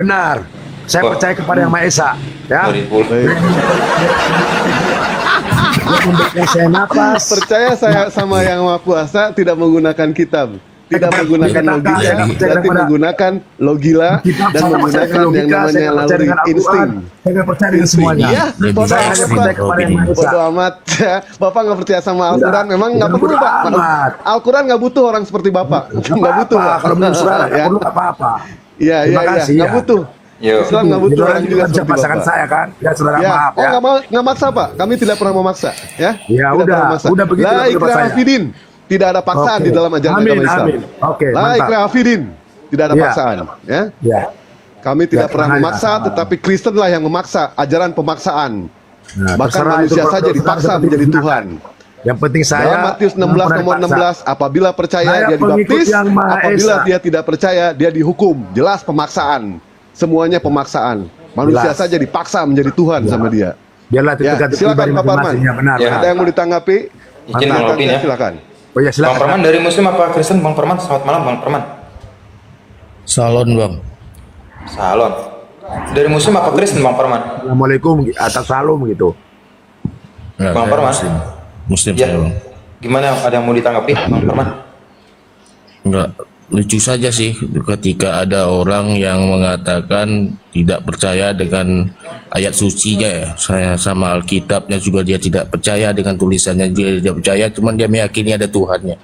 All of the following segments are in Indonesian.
Benar. Saya Wah. percaya kepada Yang Maha Esa. Ya. 2000. Dia memberikan saya napas. Percaya saya sama Yang Maha Kuasa tidak menggunakan kitab, tidak menggunakan logika, dan tidak menggunakan logila, dan menggunakan yang namanya naluri insting. Saya nggak percaya dengan semuanya. Iya, Lebih bodoh baik amat, sih, percaya kepada Yang Maha Esa. bodoh amat. Ya, Bapak nggak percaya sama Al-Quran, memang nggak perlu, bodoh Pak. amat. Al-Quran nggak butuh orang seperti Bapak, nggak butuh, Pak. Kalau menurut saudara, Ya. perlu apa-apa. Iya, Terima iya, kasih, nggak ya. butuh. Yo. Islam nggak butuh orang juga bisa seperti pasangan Bapak. saya kan? Ya saudara, Ya, maaf oh ya. nggak maksa, Pak. Kami tidak pernah memaksa, ya. Ya, Tidak udah, pernah memaksa. udah begitu La pendapat ikraha saya. fidin. Tidak ada paksaan Oke. di dalam ajaran Amin, agama Islam. amin. Oke, La mantap. ikraha fidin. Tidak ada Ya. paksaan, ya. Ya. Kami tidak Ya, pernah tenang aja. memaksa, tetapi Kristen lah yang memaksa ajaran pemaksaan. Nah, Bahkan terserah manusia itu saja terserah dipaksa seperti menjadi itu. Tuhan. Yang penting saya Dalam Matius 16 pernah nomor dipaksa. 16, apabila percaya Saya dia pengikut dibaptis, Yang Maha apabila Esa. dia tidak percaya dia dihukum. Jelas pemaksaan. Semuanya pemaksaan. Manusia Jelas. saja dipaksa menjadi Tuhan sama dia. Biarlah itu Ya, tergantung silakan pribadi Pak Parman. masing-masing. Ya, benar. Ya. Ada yang mau ditanggapi? Izin Bang Robin ya. Silakan. Oh ya, Bang silakan. Perman dari Muslim apa Kristen? Bang Perman, selamat malam Bang Perman. Salon bang. Salon. Dari Muslim apa Kristen Bang Perman? Assalamualaikum atas salam gitu. Nah, Bang saya Perman. Muslim. Muslim Ya. saya bang. Gimana? Ada yang mau ditanggapi Bang Perman? Enggak, lucu saja sih ketika ada orang yang mengatakan tidak percaya dengan ayat sucinya ya. Saya sama Alkitabnya juga dia tidak percaya, dengan tulisannya dia tidak percaya, cuman dia meyakini ada Tuhannya.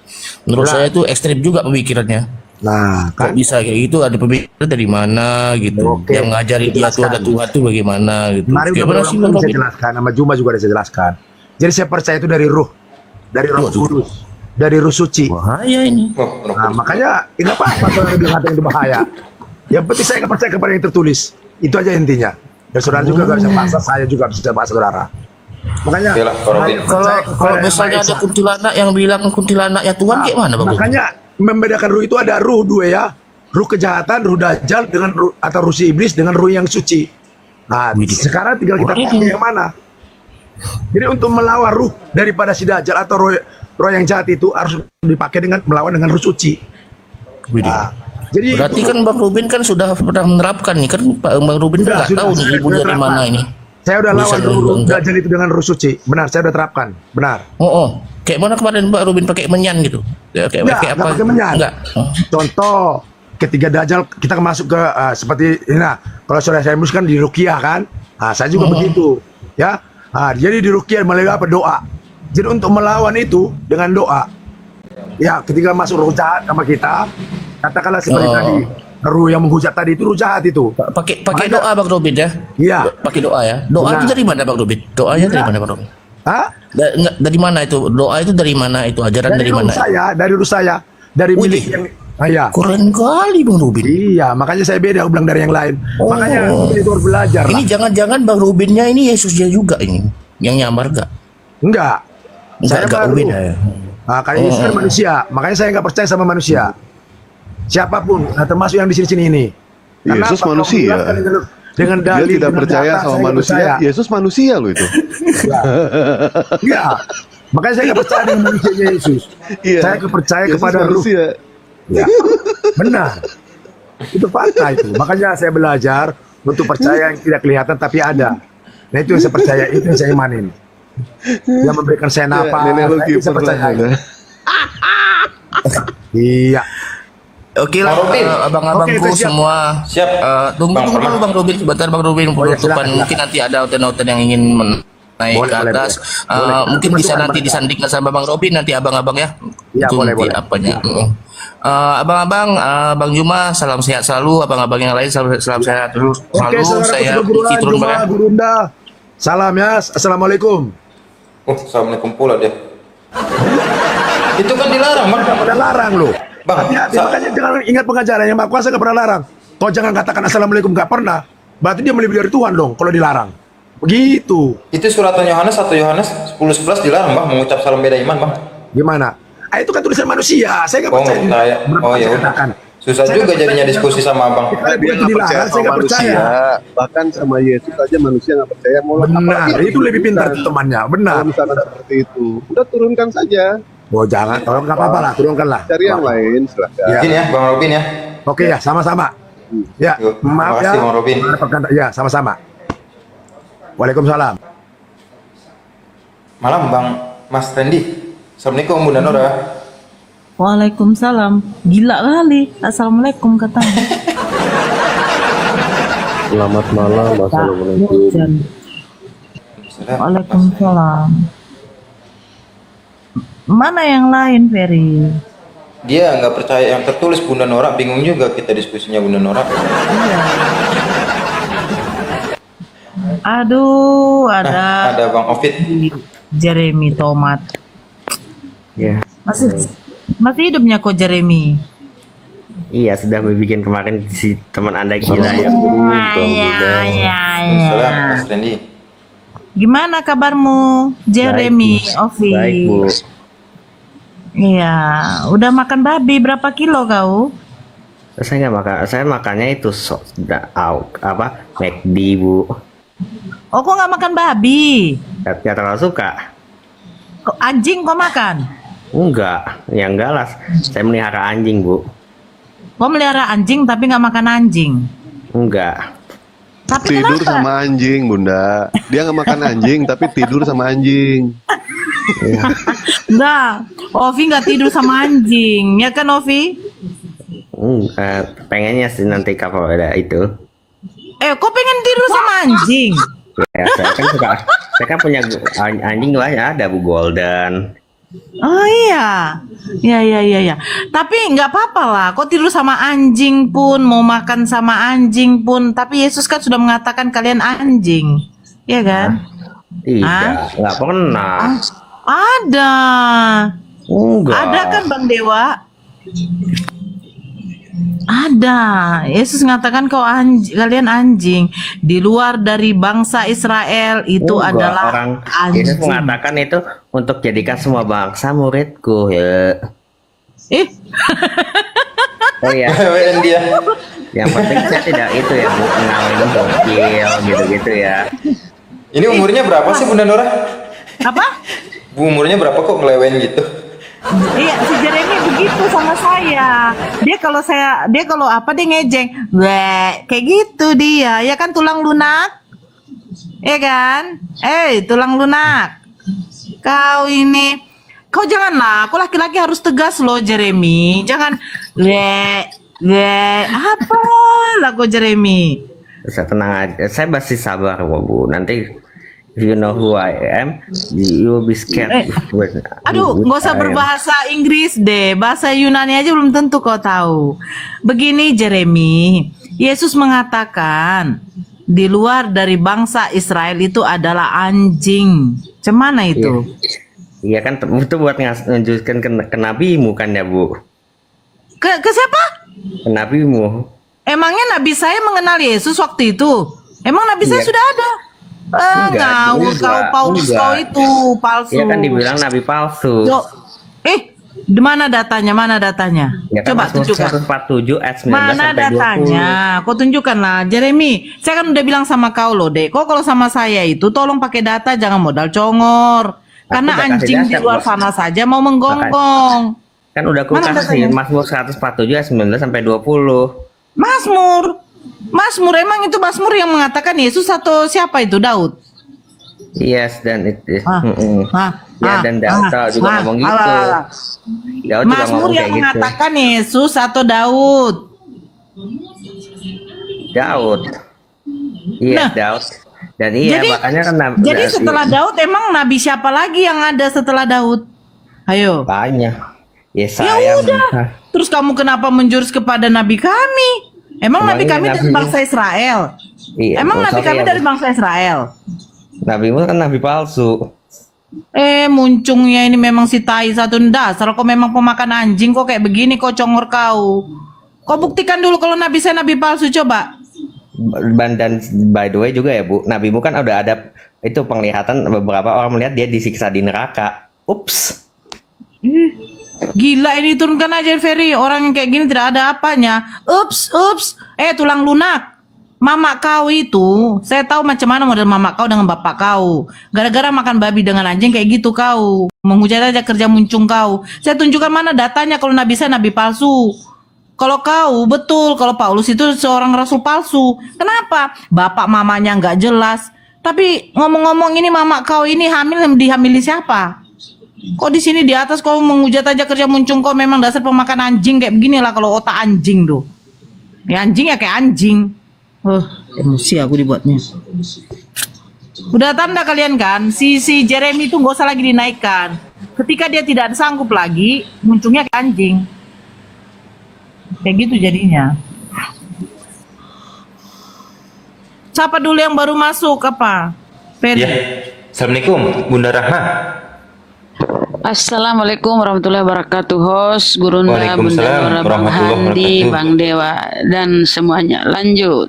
Menurut saya itu ekstrim juga pemikirannya. Nah, Kok kan bisa kayak gitu? Ada pemikiran dari mana gitu? Oke. Yang ngajari dia tuh ada Tuhan tuh bagaimana gitu? kemarin udah Gimana sih berulang Bang kali saya Robin? jelaskan, sama Juma juga ada saya jelaskan. Jadi saya percaya itu dari ruh Waduh. kudus, dari ruh suci. Bahaya ini. Oh, Nah, makanya nggak apa-apa kalau ada bilang itu bahaya. Yang penting saya nggak percaya kepada yang tertulis. Itu aja intinya. Dan saudara juga nggak bisa paksa, saya juga bisa paksa saudara. Makanya Oke lah, Pak Robin. saya Kalau percaya kalau kepada Yang misalnya Maha ada Esa. kuntilanak yang bilang kuntilanaknya Tuhan, kayak mana Bang? Makanya membedakan ruh itu ada ruh dua ya. Ruh kejahatan, ruh dajjal dengan ruh, atau ruh si iblis dengan ruh yang suci. Nah, Widih. sekarang tinggal kita Widih. pakai yang mana. Jadi untuk melawan ruh daripada si dajjal atau roh yang jahat itu harus dipakai dengan melawan dengan ruh suci. Widih. Nah, jadi Berarti kan Bang Rubin kan sudah pernah menerapkan nih kan, Pak Bang Rubin kan nggak tahu nih saya ibunya sudah dari mana terapkan. ini. Saya udah Bisa lawan dong, ruh enggak. dajjal itu dengan ruh suci. Benar, saya udah terapkan. Benar. Oh, kayak mana kemarin Pak Rubin pakai menyan gitu? Ya, kayak Enggak, pakai apa? enggak pakai menyan. Enggak. Oh. Contoh, ketika dajjal kita masuk ke seperti ini. Nah, kalau saudara saya mus kan di ruqyah kan. Nah, saya juga begitu. Ya. Nah, jadi di ruqyah melalui apa? Doa. Jadi untuk melawan itu dengan doa. Ya, ketika masuk ruh jahat sama kita, katakanlah seperti Oh. tadi, ruh yang menghujat tadi itu ruh jahat itu. Pakai Makanya- doa Bang Rubin ya? Iya. Pakai doa ya. Doa Benar. itu dari mana Bang Rubin? Doanya dari Benar. mana Bang Rubin? Hah? Enggak, dari mana itu? Doa itu dari mana itu? Ajaran dari ruh mana? saya, dari ruh saya, dari Widih. milik yang ya. Keren kali Bang Rubin. Iya, makanya saya beda aku bilang dari yang lain. Oh. Makanya kita itu harus belajar. Ini Lah. jangan-jangan Bang Rubinnya ini Yesusnya juga ini. Yang nyamar gak? Enggak. Enggak baru. beda ya. Nah, karena Yesus kan manusia, makanya saya nggak percaya sama manusia. Siapapun, nah, termasuk yang di sini ini. Yesus Kenapa? manusia. Kalau bilang dengan Dia dalil, tidak dengan percaya data, sama saya nggak manusia. percaya. Yesus manusia loh itu. Iya. Makanya saya nggak percaya dengan manusianya Yesus. Iya. Saya percaya Yesus kepada ruh. manusia. Ya. Benar. Itu fakta itu. Makanya saya belajar untuk percaya yang tidak kelihatan tapi ada. Nah itu yang saya percaya, itu yang saya imanin. Yang memberikan saya Ya, napas, nenek lu nah, itu saya kiper percaya. lah. Iya. Oke lah, Bang Robin. abang-abangku Oke, siap. semua. Siap. Tunggu Bang dulu Perman. Bang Robin, sebentar Bang Robin penutupan. silakan. Mungkin nanti ada hotel-hotel yang ingin naik Boleh, ke boleh, atas. boleh. Boleh. Mungkin bisa Masukkan, nanti Bang. disandingkan sama Bang Robin nanti abang-abang ya. Ya, Itu boleh, nanti boleh. apanya. Abang-abang, Bang Juma, salam sehat selalu. Abang-abang yang lain salam sehat dulu. Oke, Selalu saudara saya keguruan, Iki turun Bang ya. Juma, Gurunda. Salam ya, assalamualaikum. Assalamualaikum pula dia. Itu kan dilarang, Bang. Udah larang loh. Bang, Hati-hati, makanya jangan ingat pengajaran yang Maha Kuasa gak pernah larang. Kau jangan katakan assalamualaikum gak pernah. Berarti dia melebihi dari Tuhan dong kalau dilarang. Begitu. Itu suratan Yohanes 1 Yohanes 10:11 dilarang, Bang, mengucap salam beda iman, Bang. Gimana? Itu kan tulisan manusia. Saya gak Oh, percaya. nggak percaya. Berapa Oh, ya saya udah. katakan. Susah Saya juga nggak jadinya percaya. diskusi sama Abang. Kalau dia Dia itu nggak percaya dilarang, saya sama gak percaya. manusia. Bahkan sama Yesus aja manusia nggak percaya. Mau Benar, itu lebih pintar Bukan. temannya. Benar. Kalau misalkan seperti itu, udah turunkan saja. Oh jangan, tolong nggak apa-apa lah, turunkan lah. Cari yang lain silahkan. Ya. Izin ya, Bang Robin ya. Oke ya, sama-sama. Ya, Yuk, maaf terima kasih, ya. Bang Robin. Ya, sama-sama. Waalaikumsalam. Malam Bang Mas Randy. Assalamualaikum Bunda Nora. Waalaikumsalam. Gila kali. Assalamualaikum katanya. Selamat malam, assalamualaikum. Hujan. Waalaikumsalam. Mana yang lain, Ferry? Dia nggak percaya yang tertulis Bunda Nora, bingung juga kita diskusinya Bunda Nora. Iya. Aduh, ada Ada Bang Ovid. Jeremy Tomat. Ya, Masih hidupnya kok Jeremy? iya sudah bikin kemarin si teman Anda gila ya. Salam Mas Randy. Gimana kabarmu, Jeremy, Ovi? Baik, Bu. Iya, udah makan babi berapa kilo kau? Saya nggak makan, saya makannya itu McD, Bu. Oh, kok nggak makan babi? Nggak terlalu suka. Kok anjing kok makan? Enggak, ya enggak lah. Saya melihara anjing, Bu. Kok melihara anjing tapi nggak makan anjing? Enggak. Tapi Tidur kenapa? sama anjing, Bunda. Dia nggak makan anjing, tapi tidur sama anjing. Enggak, Ovi nggak tidur sama anjing, ya kan Ovi? Pengennya sih nanti kalau ada itu. Kok pengen tidur sama anjing? Ya, saya kan suka. Saya kan punya anjing lah ya, ada Bu Golden. Oh iya, ya. Tapi nggak apa-apa lah. Kok tidur sama anjing pun, mau makan sama anjing pun. Tapi Yesus kan sudah mengatakan kalian anjing, ya kan? Tidak, nggak pernah. Ada, Enggak. ada kan Bang Dewa? Ada. Yesus mengatakan kalian anjing di luar dari bangsa Israel itu Enggak, adalah orang anjing. Yesus mengatakan itu untuk jadikan semua bangsa muridku ya. Eh, Oh ya, WN dia. yang penting saya tidak itu ya Bu, ngawin bokil gitu-gitu ya. Ini umurnya berapa sih Bunda Nora? apa? Bu umurnya berapa kok ngelewen gitu? Iya, si Jeremy begitu sama saya. Dia kalau apa dia ngejeng. Bleh, kayak gitu dia. Ya kan tulang lunak? Ya kan? Tulang lunak. Kau janganlah. Kau laki-laki harus tegas loh, Jeremy. Jangan apa lah kau Jeremy. Saya tenang aja, saya masih sabar Bu. Nanti if you know who I am, you will be scared. Aduh, nggak usah berbahasa Inggris deh. Bahasa Yunani aja belum tentu kau tahu. Begini Jeremy, Yesus mengatakan di luar dari bangsa Israel itu adalah anjing. Cemana itu? Iya kan, itu buat nunjukkan ke nabimu kan ya Bu? Ke siapa? Ke nabimu. Emangnya nabi saya mengenal Yesus waktu itu? Emang nabi saya Iya. sudah ada? Ngawur kau, Paulus kau itu palsu. Iya kan dibilang nabi palsu. Di mana datanya? Mana datanya? Ya kan, Coba Mazmur tunjukkan. 147 ayat 19 Mana sampai 20. datanya? Kau tunjukkan lah, Jeremy. Saya kan udah bilang sama kau loh, Dek. Kau kalau sama saya itu tolong pakai data, jangan modal congor. Karena udah kasih anjing di data, luar Bos. sana saja mau menggonggong. Kan udah aku Mana kasih datanya? Mazmur 147 ayat 19 sampai 20. Mazmur, emang itu Mazmur yang mengatakan Yesus atau siapa itu? Daud? Yes, dan itu. Ah, Ya, dan Daud juga ngomong gitu. Daud juga Mazmur ngomong yang kayak gitu. mengatakan Yesus atau Daud? Daud. Iya, Nah. Daud. Dan iya, makanya kan Jadi setelah Daud emang nabi siapa lagi yang ada setelah Daud? Ayo. banyak. Ya Yesaya. udah. Terus kamu kenapa menjurus kepada nabi kami? Emang Emang nabi ini kami dari nabimu? bangsa Israel? Iya, Emang oh, nabi sorry kami ya, dari Bu. bangsa Israel? Nabimu kan nabi palsu. Muncungnya ini memang si tai satu dasar. Kok memang pemakan anjing kok kayak begini kok congor kau. Kau buktikan dulu kalau nabi saya nabi palsu coba. Dan by the way juga ya Bu, nabimu kan udah ada itu penglihatan, beberapa orang melihat dia disiksa di neraka. Ups. Gila ini turunkan aja Ferry. Orang yang kayak gini tidak ada apanya. Ups. Tulang lunak. Mama kau itu, saya tahu macam mana model mama kau dengan bapak kau. Gara-gara makan babi dengan anjing kayak gitu kau. Menghujat aja kerja muncung kau. Saya tunjukkan mana datanya kalau nabi saya nabi palsu. Kalau kau betul, kalau Paulus itu seorang rasul palsu. Kenapa? Bapak mamanya nggak jelas. Tapi ngomong-ngomong ini mama kau ini dihamili siapa? Kok di sini di atas kau menghujat aja kerja muncung, kau memang dasar pemakan anjing kayak beginilah kalau otak anjing tuh. Ya anjing ya kayak anjing. Emosi aku dibuatnya. Udah tanda kalian kan, si Jeremy itu nggak usah lagi dinaikkan. Ketika dia tidak sanggup lagi, muncungnya kayak anjing. Kayak gitu jadinya. Siapa dulu yang baru masuk apa? Ferry. Ya. Assalamualaikum, Bunda Rahma. Assalamualaikum warahmatullahi wabarakatuh, host, Gurunda, Bunda Waalaikumsalam Nora, Bang warahmatullahi Handi, wabarakatuh. Bang Dewa, dan semuanya. Lanjut.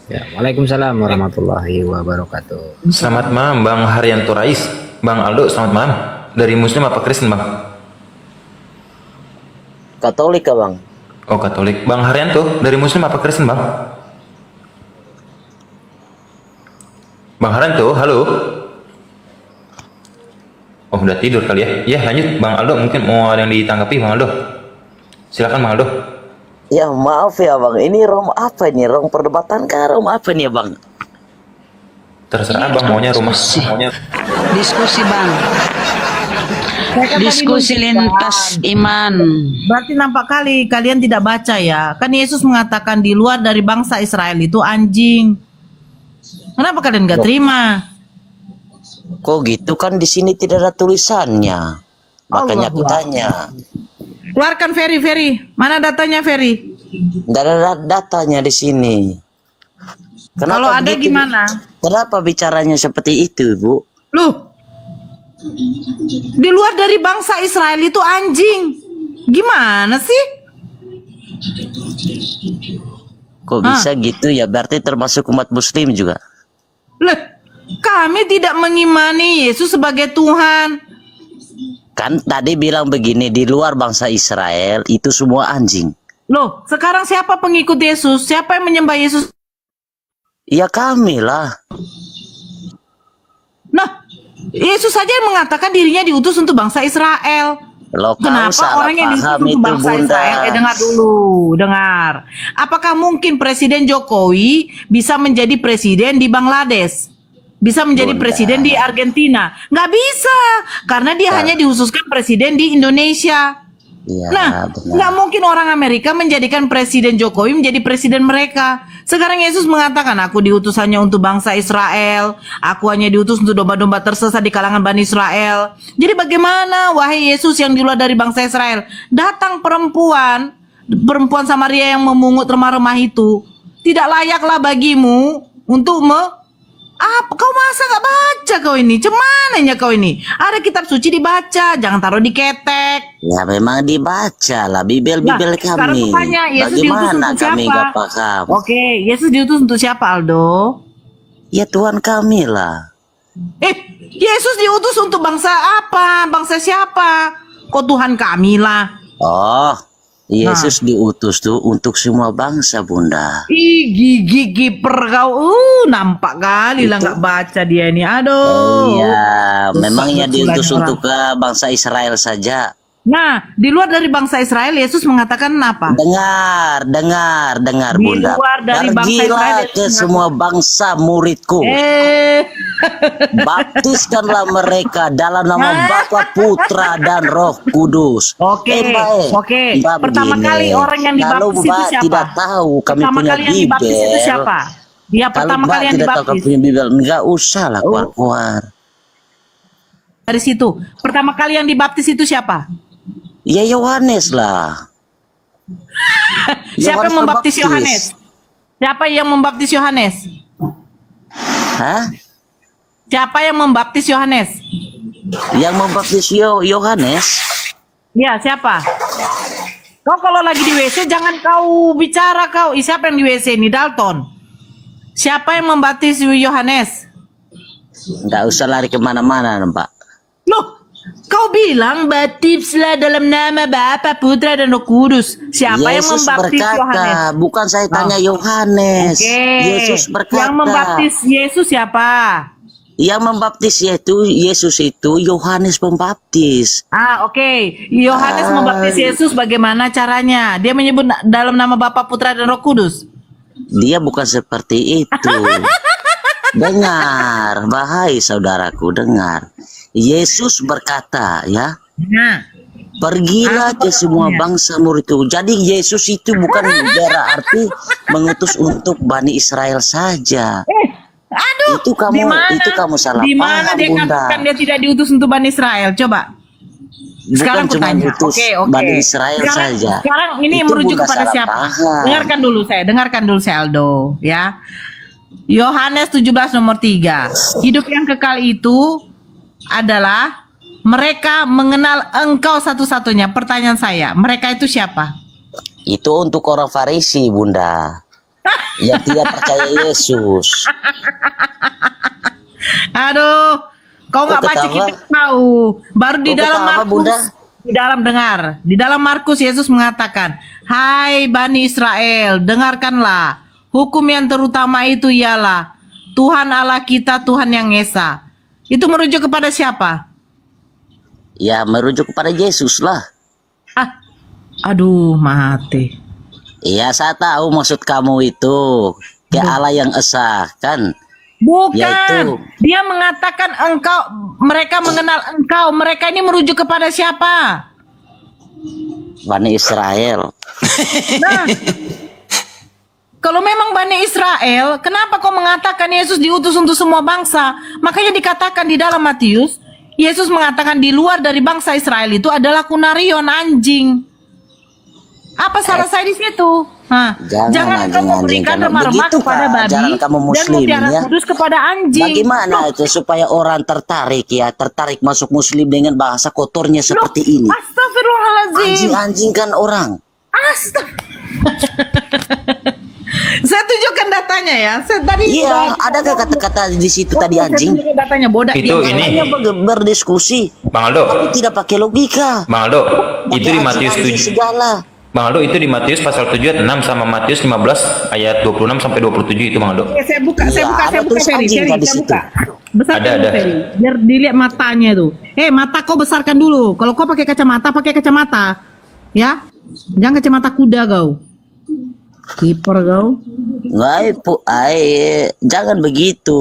Ya, Waalaikumsalam warahmatullahi wabarakatuh. Selamat malam Bang Haryanto Rais. Bang Aldo, selamat malam. Dari Muslim apa Kristen Bang? Katolik ya bang? Oh Katolik. Bang Haryanto, dari Muslim apa Kristen Bang? Bang Haryanto, halo. Oh udah tidur kali ya. Ya lanjut Bang Aldo, mungkin mau ada yang ditanggapi Bang Aldo. Silakan Bang Aldo. Ya maaf ya bang, ini rom apa ini? Rom perdebatan kah? Rom apa nih ya bang? Terserah Bang, maunya rumah, maunya. Diskusi, Bang. Saya kan tadi Diskusi nunjukkan. lintas iman. Berarti nampak kali kalian tidak baca ya. Kan Yesus mengatakan di luar dari bangsa Israel itu anjing. Kenapa kalian gak terima? Kok gitu kan di sini tidak ada tulisannya. Makanya aku Allah. tanya. Keluarkan Ferry. Mana datanya Ferry? Tidak ada datanya di sini. Kalau ada begitu? gimana? Kenapa bicaranya seperti itu, Bu? Loh, di luar dari bangsa Israel itu anjing. Gimana sih? Kok bisa gitu ya? Berarti termasuk umat Muslim juga. Loh, kami tidak mengimani Yesus sebagai Tuhan. Kan tadi bilang begini, di luar bangsa Israel itu semua anjing. Loh, sekarang siapa pengikut Yesus? Siapa yang menyembah Yesus? Ya kami lah. Nah, Yesus saja yang mengatakan dirinya diutus untuk bangsa Israel. Lo kau Kenapa salah orang yang diutus paham untuk itu, bangsa Bunda. Israel? Dengar dulu, dengar. Apakah mungkin Presiden Jokowi bisa menjadi presiden di Bangladesh? Bisa menjadi Bunda. presiden di Argentina? Nggak bisa, karena dia hanya dihususkan presiden di Indonesia. Iya, Nah, benar. nggak mungkin orang Amerika menjadikan Presiden Jokowi menjadi presiden mereka. Sekarang Yesus mengatakan, aku diutus hanya untuk bangsa Israel. Aku hanya diutus untuk domba-domba tersesat di kalangan Bani Israel. Jadi bagaimana, wahai Yesus yang di luar dari bangsa Israel? Datang perempuan Samaria yang memungut remah-remah itu. Tidak layaklah bagimu untuk apa? Kau masa gak baca kau ini? Cemananya kau ini? Ada kitab suci dibaca, jangan taruh di ketek. Ya memang dibaca lah Bibel-Bibel Sekarang kami. aku tanya, Yesus diutus Bagaimana untuk kami siapa? gak paham? Oke, Yesus diutus untuk siapa, Aldo? Ya Tuhan kami lah. Yesus diutus untuk bangsa apa? Bangsa siapa? Kok Tuhan kami lah? Oh, Yesus diutus tuh untuk semua bangsa, Bunda. Ih, gigi kiper kau. Nampak kali lah nggak baca dia ini. Aduh. Iya, memangnya Rusak diutus orang. untuk ke bangsa Israel saja. Nah, di luar dari bangsa Israel, Yesus mengatakan apa? Dengar, Di Bunda. luar dari bangsa Israel, Pergilah Yesus ke semua bangsa muridku. Baptiskanlah mereka dalam nama Bapa, Putra, dan Roh Kudus. Oke, Baik. oke. Mbak, Pertama begini. kali orang yang Kalau dibaptis itu Mbak siapa? tidak tahu kami Pertama punya kali yang dibaptis itu Bibel. siapa? Dia Kalau pertama Mbak kali yang tidak tahu kami dibaptis. punya Bibel, enggak usah lah keluar-keluar. Dari situ, pertama kali yang dibaptis itu siapa? Ya Yohanes lah. Siapa yang membaptis Pembaptis. Yohanes? Siapa yang membaptis Yohanes? Hah? Siapa yang membaptis Yohanes? Yang membaptis Yohanes? Ya, siapa? Kau kalau lagi di WC jangan kau bicara kau. Siapa yang di WC ini? Dalton. Siapa yang membaptis Yohanes? Enggak usah lari kemana-mana, Pak. Loh, kau bilang baptislah dalam nama Bapa, Putra, dan Roh Kudus. Siapa yang Yesus membaptis berkata, Yohanes? bukan saya tanya Yohanes. Oke. Yesus berkata. Yang membaptis Yesus siapa? Yang membaptis yaitu Yesus itu Yohanes Pembaptis. Oke. Yohanes membaptis Yesus bagaimana caranya? Dia menyebut dalam nama Bapa, Putra, dan Roh Kudus. Dia bukan seperti itu. Dengar, bahai saudaraku, dengar. Yesus berkata, ya, Nah, pergilah ke semua bangsa murid itu. Jadi Yesus itu bukan berarti mengutus untuk Bani Israel saja. aduh, Itu kamu salah di mana paham, dia Bunda. katakan dia tidak diutus untuk Bani Israel? Coba. Sekarang Bukan cuma kutanya. utus Bani Israel saja. Sekarang ini Itu merujuk Bunda kepada salah siapa? paham. Dengarkan dulu saya Aldo, ya. Yohanes 17 nomor 3. Hidup yang kekal itu adalah mereka mengenal Engkau satu-satunya. Pertanyaan saya, mereka itu siapa? Itu untuk orang Farisi, Bunda. Yang tidak percaya Yesus. Aduh, kau nggak Kok baca ketawa? kita tahu. Baru di Kok dalam ketawa, Markus, Bunda? di dalam Markus Yesus mengatakan, "Hai Bani Israel, dengarkanlah. Hukum yang terutama itu ialah Tuhan Allah kita, Tuhan yang Esa." Itu merujuk kepada siapa? Ya, merujuk kepada Yesus lah. Aduh, mati. Iya, saya tahu maksud kamu itu. Kayak Allah yang esa, kan? Bukan. Yaitu- Dia mengatakan mereka mengenal Engkau. Mereka ini merujuk kepada siapa? Bani Israel. Nah, kalau memang Bani Israel, kenapa kau mengatakan Yesus diutus untuk semua bangsa? Makanya dikatakan di dalam Matius, Yesus mengatakan di luar dari bangsa Israel itu adalah kunarion, anjing. Apa salah saya di situ? Jangan kamu berikan remah-remah begitu, kepada Kak. babi Jangan kamu dan muslim, mutiara ya. kudus kepada anjing. Bagaimana itu supaya orang tertarik masuk muslim dengan bahasa kotornya seperti ini? Astagfirullahaladzim. Anjing-anjing kan orang. Saya tunjukkan datanya ya. Iya, adakah kata-kata di situ tadi anjing? Saya tunjukkan datanya, bodak. Itu dia. ini. Hanya berdiskusi. Bang Aldo, Kamu tidak pakai logika. Bang Aldo, itu di Pakai Matius anjing-anjing 7. segala. Bang Aldo, itu di Matius pasal 7 ayat 6 sama Matius 15 ayat 26 sampai 27 itu Bang Aldo. Oke, saya buka Iya, ada tulis Ferry, anjing Ferry, tadi saya situ. buka. Besarkan Ada. dulu, Ferry. Biar dilihat matanya tuh. Mata kau besarkan dulu. Kalau kau pakai kacamata. Ya. Jangan kacamata kuda kau. Kiper kau. Jangan begitu.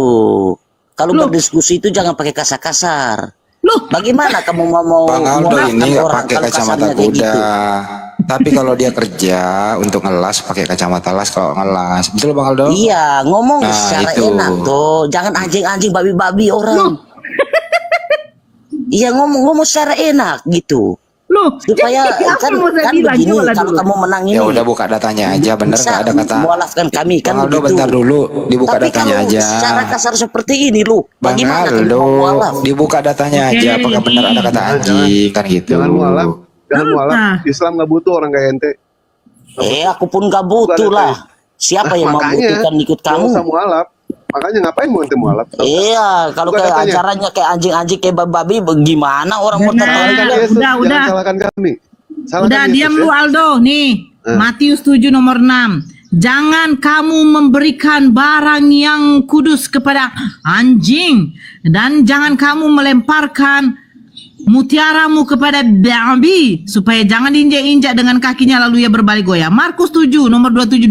Kalau berdiskusi itu jangan pakai kasar-kasar. Loh, Bagaimana kamu mau Bang Aldo mengarahkan ini nggak orang pakai kalau kacamata kasarnya kayak kuda. gitu? Tapi kalau dia kerja untuk ngelas pakai kacamata las kalau ngelas. Betul Bang Aldo? Iya, ngomong Nah, secara itu. enak tuh. Jangan anjing-anjing babi-babi orang. Iya, ngomong secara enak gitu. loh. Supaya Apa kan, yang mau saya kan bilang? begini Coba kalau dulu. kamu menang ini. Ya udah buka datanya aja, bener bisa nggak ada kata. mualafkan kami kan Bang Aldo begitu. bentar dulu, dibuka Tapi datanya kalau aja. secara kasar seperti ini lu, Bang bagaimana kamu Aldo, mau mualaf? dibuka datanya Oke, aja. Apakah benar ada kata anjing kan gitu? Jangan mualaf. Jangan mualaf. Nah. Islam nggak butuh orang kayak ente. Aku pun gak butuh lah. Siapa yang membutuhkan ikut nggak kamu? usah mualaf. Makanya ngapain mau ente mualaf? Iya, kalau Buka kayak datanya. acaranya kayak anjing-anjing kayak babi, gimana orang mau Jangan. tertarik? Salahkan Yesus, udah. jangan salahkan kami. Salahkan Udah Yesus, diam ya. lu Aldo. Nih, Matius 7 nomor 6. Jangan kamu memberikan barang yang kudus kepada anjing, dan jangan kamu melemparkan mutiaramu kepada babi, supaya jangan diinjak-injak dengan kakinya lalu ia berbalik goyah. Markus 7 nomor 27-28.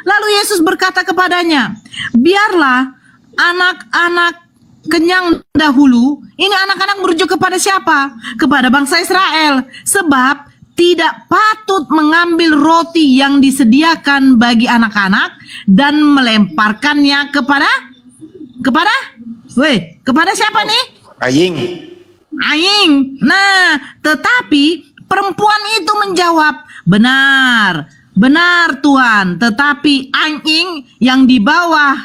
Lalu Yesus berkata kepadanya, biarlah anak-anak kenyang dahulu. Ini anak-anak merujuk kepada siapa? Kepada bangsa Israel. Sebab tidak patut mengambil roti yang disediakan bagi anak-anak dan melemparkannya kepada siapa nih? Aing. Nah, tetapi perempuan itu menjawab, benar Tuhan, tetapi aing yang di bawah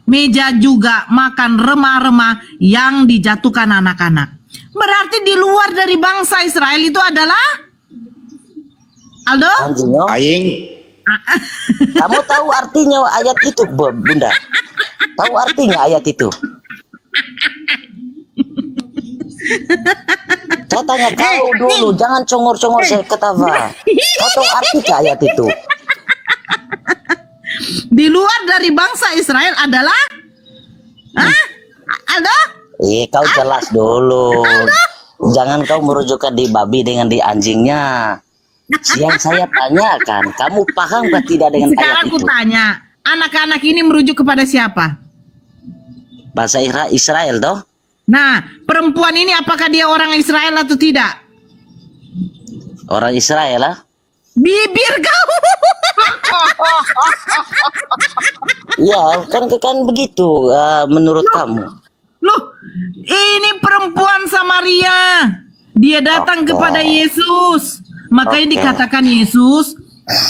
meja juga makan remah-remah yang dijatuhkan anak-anak. Berarti di luar dari bangsa Israel itu adalah Aldo? Anjingnya. Aing. Kamu tahu artinya ayat itu, Bunda? Tahu artinya ayat itu? Saya tanya kau dulu, jangan congor-congor saya ketawa. Kau tahu arti ke ayat itu? Di luar dari bangsa Israel adalah Aldo? Kau jelas dulu. Jangan kau merujukkan di babi dengan di anjingnya. Yang saya tanyakan, kamu paham gak tidak dengan Sekarang ayat aku itu? tanya, anak-anak ini merujuk kepada siapa? Bahasa Israel toh? Nah, perempuan ini apakah dia orang Israel atau tidak? Orang Israel lah. Bibir kau. Ya, kan begitu menurut kamu. Loh, ini perempuan Samaria. Dia datang Oke. kepada Yesus. Makanya Oke.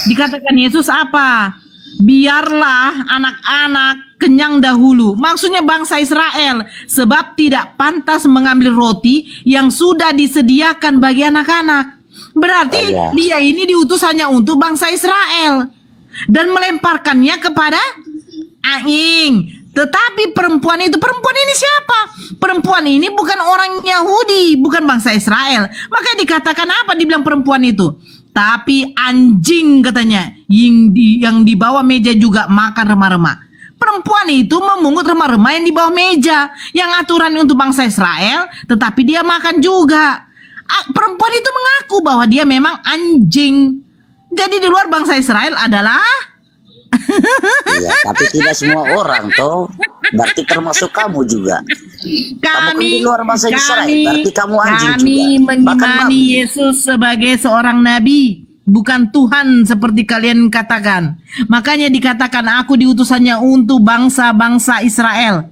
dikatakan Yesus apa? Biarlah anak-anak kenyang dahulu. Maksudnya bangsa Israel, sebab tidak pantas mengambil roti yang sudah disediakan bagi anak-anak. Berarti Oh, iya. dia ini diutus hanya untuk bangsa Israel dan melemparkannya kepada Aing. Tetapi perempuan ini siapa? Perempuan ini bukan orang Yahudi, bukan bangsa Israel. Makanya dikatakan apa dibilang perempuan itu? Tapi anjing katanya, yang di bawah meja juga makan remah-remah. Perempuan itu memungut remah-remah yang di bawah meja, yang aturan untuk bangsa Israel, tetapi dia makan juga. Perempuan itu mengaku bahwa dia memang anjing. Jadi di luar bangsa Israel adalah Iya, tapi tidak semua orang toh. Berarti termasuk kamu juga. Kamu kan di luar bangsa Israel, berarti kamu anjing kami juga. Bahkan mengimani babi. Yesus sebagai seorang nabi, bukan Tuhan seperti kalian katakan. Makanya dikatakan aku diutusannya untuk bangsa-bangsa Israel.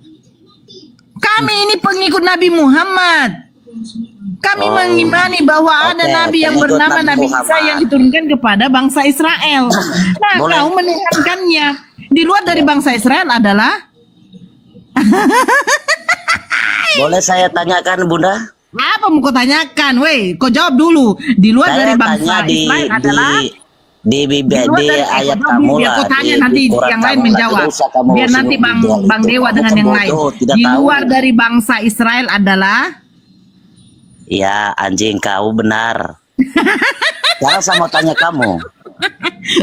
Kami ini pengikut Nabi Muhammad. Kami mengimani bahwa ada Oke, nabi yang pengikut bernama Nabi Nabi Isa Muhammad. yang diturunkan kepada bangsa Israel. Nah, Boleh. kau menekankannya. Di luar dari bangsa Israel adalah Boleh saya tanyakan, Bunda? apa mau kau tanyakan? Weh, kau jawab dulu. Di luar Saya dari bangsa tanya Israel adalah di luar dari ayat kamu biar lah. kau tanya di nanti Quran yang lain kamu lah. menjawab. Tidak usah kamu Biar nanti sibuk bilang Bang itu. Dewa Kamu dengan kan yang lain. bodoh, tidak Di tahu. luar dari bangsa Israel adalah Ya, anjing kau benar. Sekarang saya mau tanya kamu.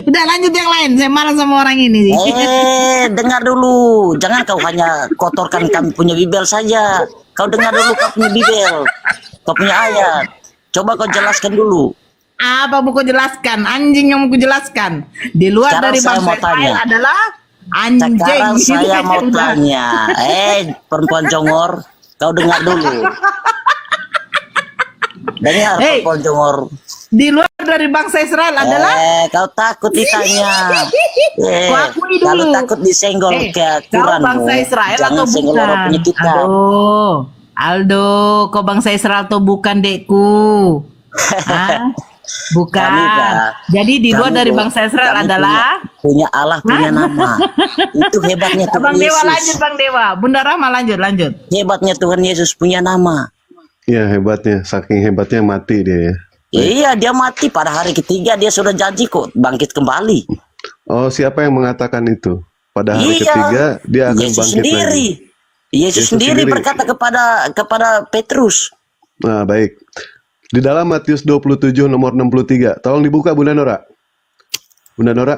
udah lanjut yang lain. Saya marah sama orang ini. Dengar dulu. Jangan kau hanya kotorkan kami punya bibel saja. Kau dengar dulu kau punya bibel. Kau punya ayat. Coba kau jelaskan dulu. Apa mau kau jelaskan? Anjing yang mau kau jelaskan. Di luar Sekarang dari saya bangsa mau Israel tanya. adalah anjing. Sekarang saya mau Udah. tanya. Perempuan congor. Kau dengar dulu. Dengar Hei. perempuan congor. Di luar dari bangsa Israel adalah Kau takut ditanya. Kau akui dulu. Kalau takut disenggol ke kau Quranmu, bangsa Israel jangan atau senggol bukan? orang punya kitab. Aldo, kau bangsa Israel atau bukan, dekku? Hah? Bukan. Kami, Kak. Jadi di luar Kami, dari Bu, bangsa Israel kami adalah punya Allah, punya nama. Itu hebatnya Tuhan Bang Dewa Yesus. lanjut, Bang Dewa. Bunda Rahma lanjut. Hebatnya Tuhan Yesus punya nama. Ya hebatnya, saking hebatnya mati dia ya. Iya, dia mati pada hari ketiga, dia sudah janji kok bangkit kembali. Oh, siapa yang mengatakan itu? Pada hari Iya. ketiga dia akan Yesus bangkit sendiri. lagi. Yesus sendiri berkata kepada Petrus. Nah, baik. Di dalam Matius 27 nomor 63. Tolong dibuka Bunda Nora. Bunda Nora.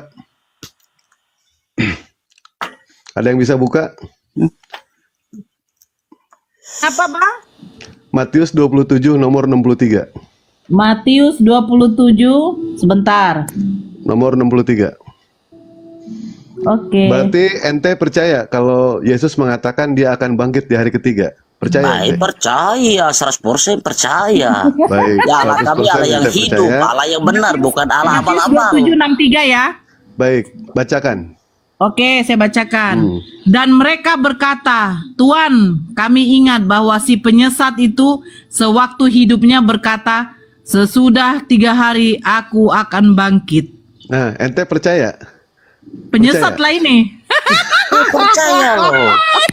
Ada yang bisa buka? Apa, Bang? Matius 27 nomor 63. Matius 27 sebentar. Nomor 63. Oke. Berarti ente percaya kalau Yesus mengatakan dia akan bangkit di hari ketiga? Percaya? Baik, ente? percaya, 100% percaya. Baik, Ya Allah kami 100% Allah yang ente hidup, percaya. Allah yang benar, bukan Allah Matius abal-abal. 27:63 ya. Baik, bacakan. Oke, saya bacakan. Dan mereka berkata, Tuhan, kami ingat bahwa si penyesat itu sewaktu hidupnya berkata, sesudah 3 hari aku akan bangkit. Nah, ente percaya? Penyesat lah ini. Percaya loh.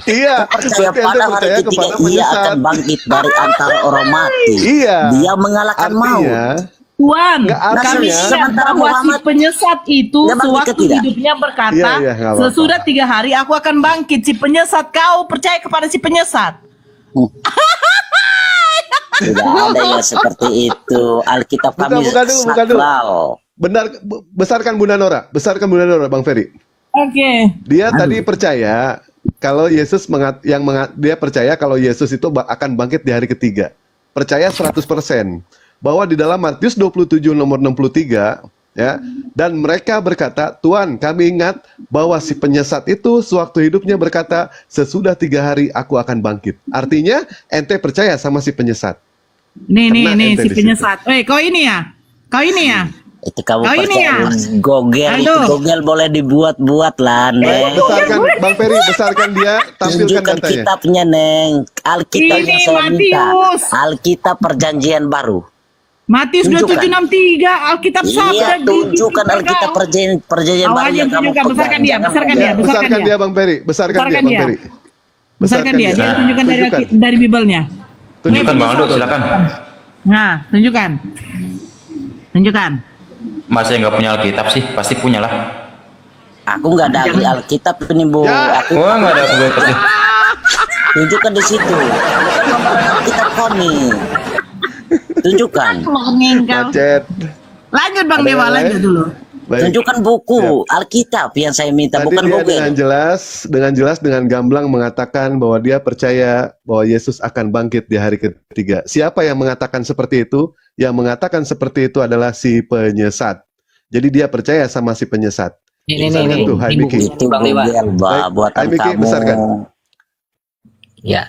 Iya, Percaya berarti ente pada hari percaya ketiga kepada ia penyesat. akan bangkit dari antara orang mati. Iya. Dia mengalahkan maut. Artinya, Tuhan, Nggak, kami artinya- ingat Sementara bahwa si Muhammad penyesat itu dia bangkit sewaktu ke tidak? hidupnya berkata, Iya, iya, nggak apa-apa. sesudah 3 hari aku akan bangkit. Si penyesat, kau percaya kepada si penyesat? tidak ada yang seperti itu. Alkitab kami Buka dulu, buka dulu. sakral. benar, besarkan Bunda Nora, Bang Ferry. Oke. Dia tadi percaya kalau Yesus dia percaya kalau Yesus itu akan bangkit di hari ketiga. Percaya 100% bahwa di dalam Matius 27 nomor 63 ya, dan mereka berkata, Tuhan, kami ingat bahwa si penyesat itu sewaktu hidupnya berkata, sesudah 3 hari aku akan bangkit. Artinya ente percaya sama si penyesat. Nih Kena nih ente si di situ. penyesat. Kau ini ya? Kau ini ya? Itu kamu Oh, ini percaya ya? Mas Gogel, itu Aduh. Gogel boleh dibuat-buat lah, Neng. Besarkan Bang Peri, besarkan dia, tampilkan Tunjukkan datanya. kitabnya, Neng. Alkitab Ini yang saya minta. Matius. Alkitab Perjanjian Baru. Matius Tunjukkan. 2763 Alkitab Iya, sabda tunjukkan Alkitab Perjanjian Baru Awalnya yang kamu tunjukkan, besarkan pegang. dia, Jangan besarkan pegang. dia, Besarkan dia Bang Peri, besarkan dia Besarkan Bang dia. Peri. Besarkan dia, dia tunjukkan Tunjukkan. dari Bibelnya. Tunjukkan Bang Aldo, silakan. Nah, tunjukkan. Tunjukkan. Masa yang nggak punya Alkitab sih? Pasti punya lah. Aku nggak ada Alkitab ini, Bu. Ya. Aku Wah, nggak ada Alkitab sih. tunjukkan di situ. Alkitab kami. Tunjukkan. Macet. Lanjut Bang Ada Dewa, yang lanjut lain? dulu. Baik. Tunjukkan buku Alkitab yang saya minta, Tadi bukan dia Google. dengan jelas dengan gamblang mengatakan bahwa dia percaya bahwa Yesus akan bangkit di hari ketiga. Siapa yang mengatakan seperti itu? Yang mengatakan seperti itu adalah si penyesat. Jadi dia percaya sama si penyesat. Besarkan tuh, Hai Miki. Itu Bang Dewa. Google, Ba, Baik, buatan Hai, Miki, kamu. besarkan. Ya,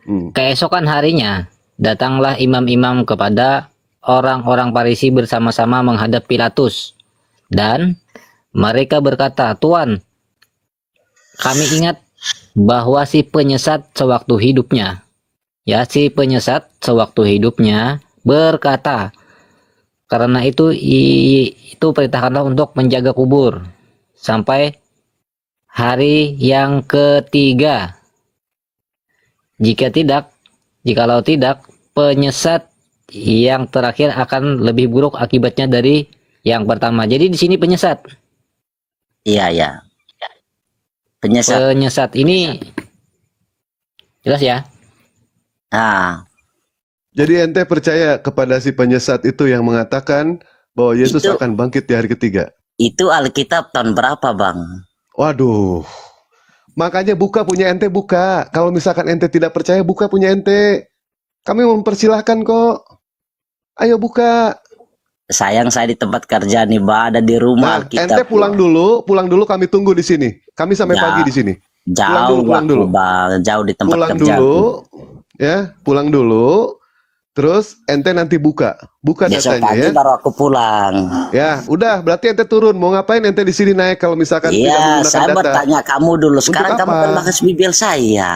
Hmm. keesokan harinya datanglah imam-imam kepada orang-orang Farisi bersama-sama menghadap Pilatus. Dan mereka berkata, Tuan, kami ingat bahwa si penyesat sewaktu hidupnya, ya si penyesat sewaktu hidupnya berkata, karena itu perintahkanlah untuk menjaga kubur sampai hari yang ketiga. Jikalau tidak, penyesat yang terakhir akan lebih buruk akibatnya dari yang pertama. Jadi di sini penyesat. Iya, ya. Penyesat. Penyesat ini jelas ya. Nah, Jadi ente percaya kepada si penyesat itu yang mengatakan bahwa Yesus Itu- akan bangkit di hari ketiga. itu Alkitab tahun berapa, Bang? Waduh. Makanya buka punya ente, buka. Kalau misalkan ente tidak percaya, buka punya ente. Kami mempersilahkan kok. Ayo buka. Sayang saya di tempat kerja nih, Ba, ada di rumah Nah, Alkitab. ente pulang dulu kami tunggu di sini. Kami sampai Ya. pagi di sini. Jauh pulang dulu. aku, Bang, jauh di tempat Pulang kerja. dulu, ya, pulang dulu. Terus ente nanti buka Besok datanya pagi ya. baru aku pulang. Ya, udah, berarti ente turun. Mau ngapain ente di sini naik kalau misalkan tidak Iya, menggunakan saya data? bertanya kamu dulu. Sekarang Untuk kamu apa? kan bahas Bibel saya.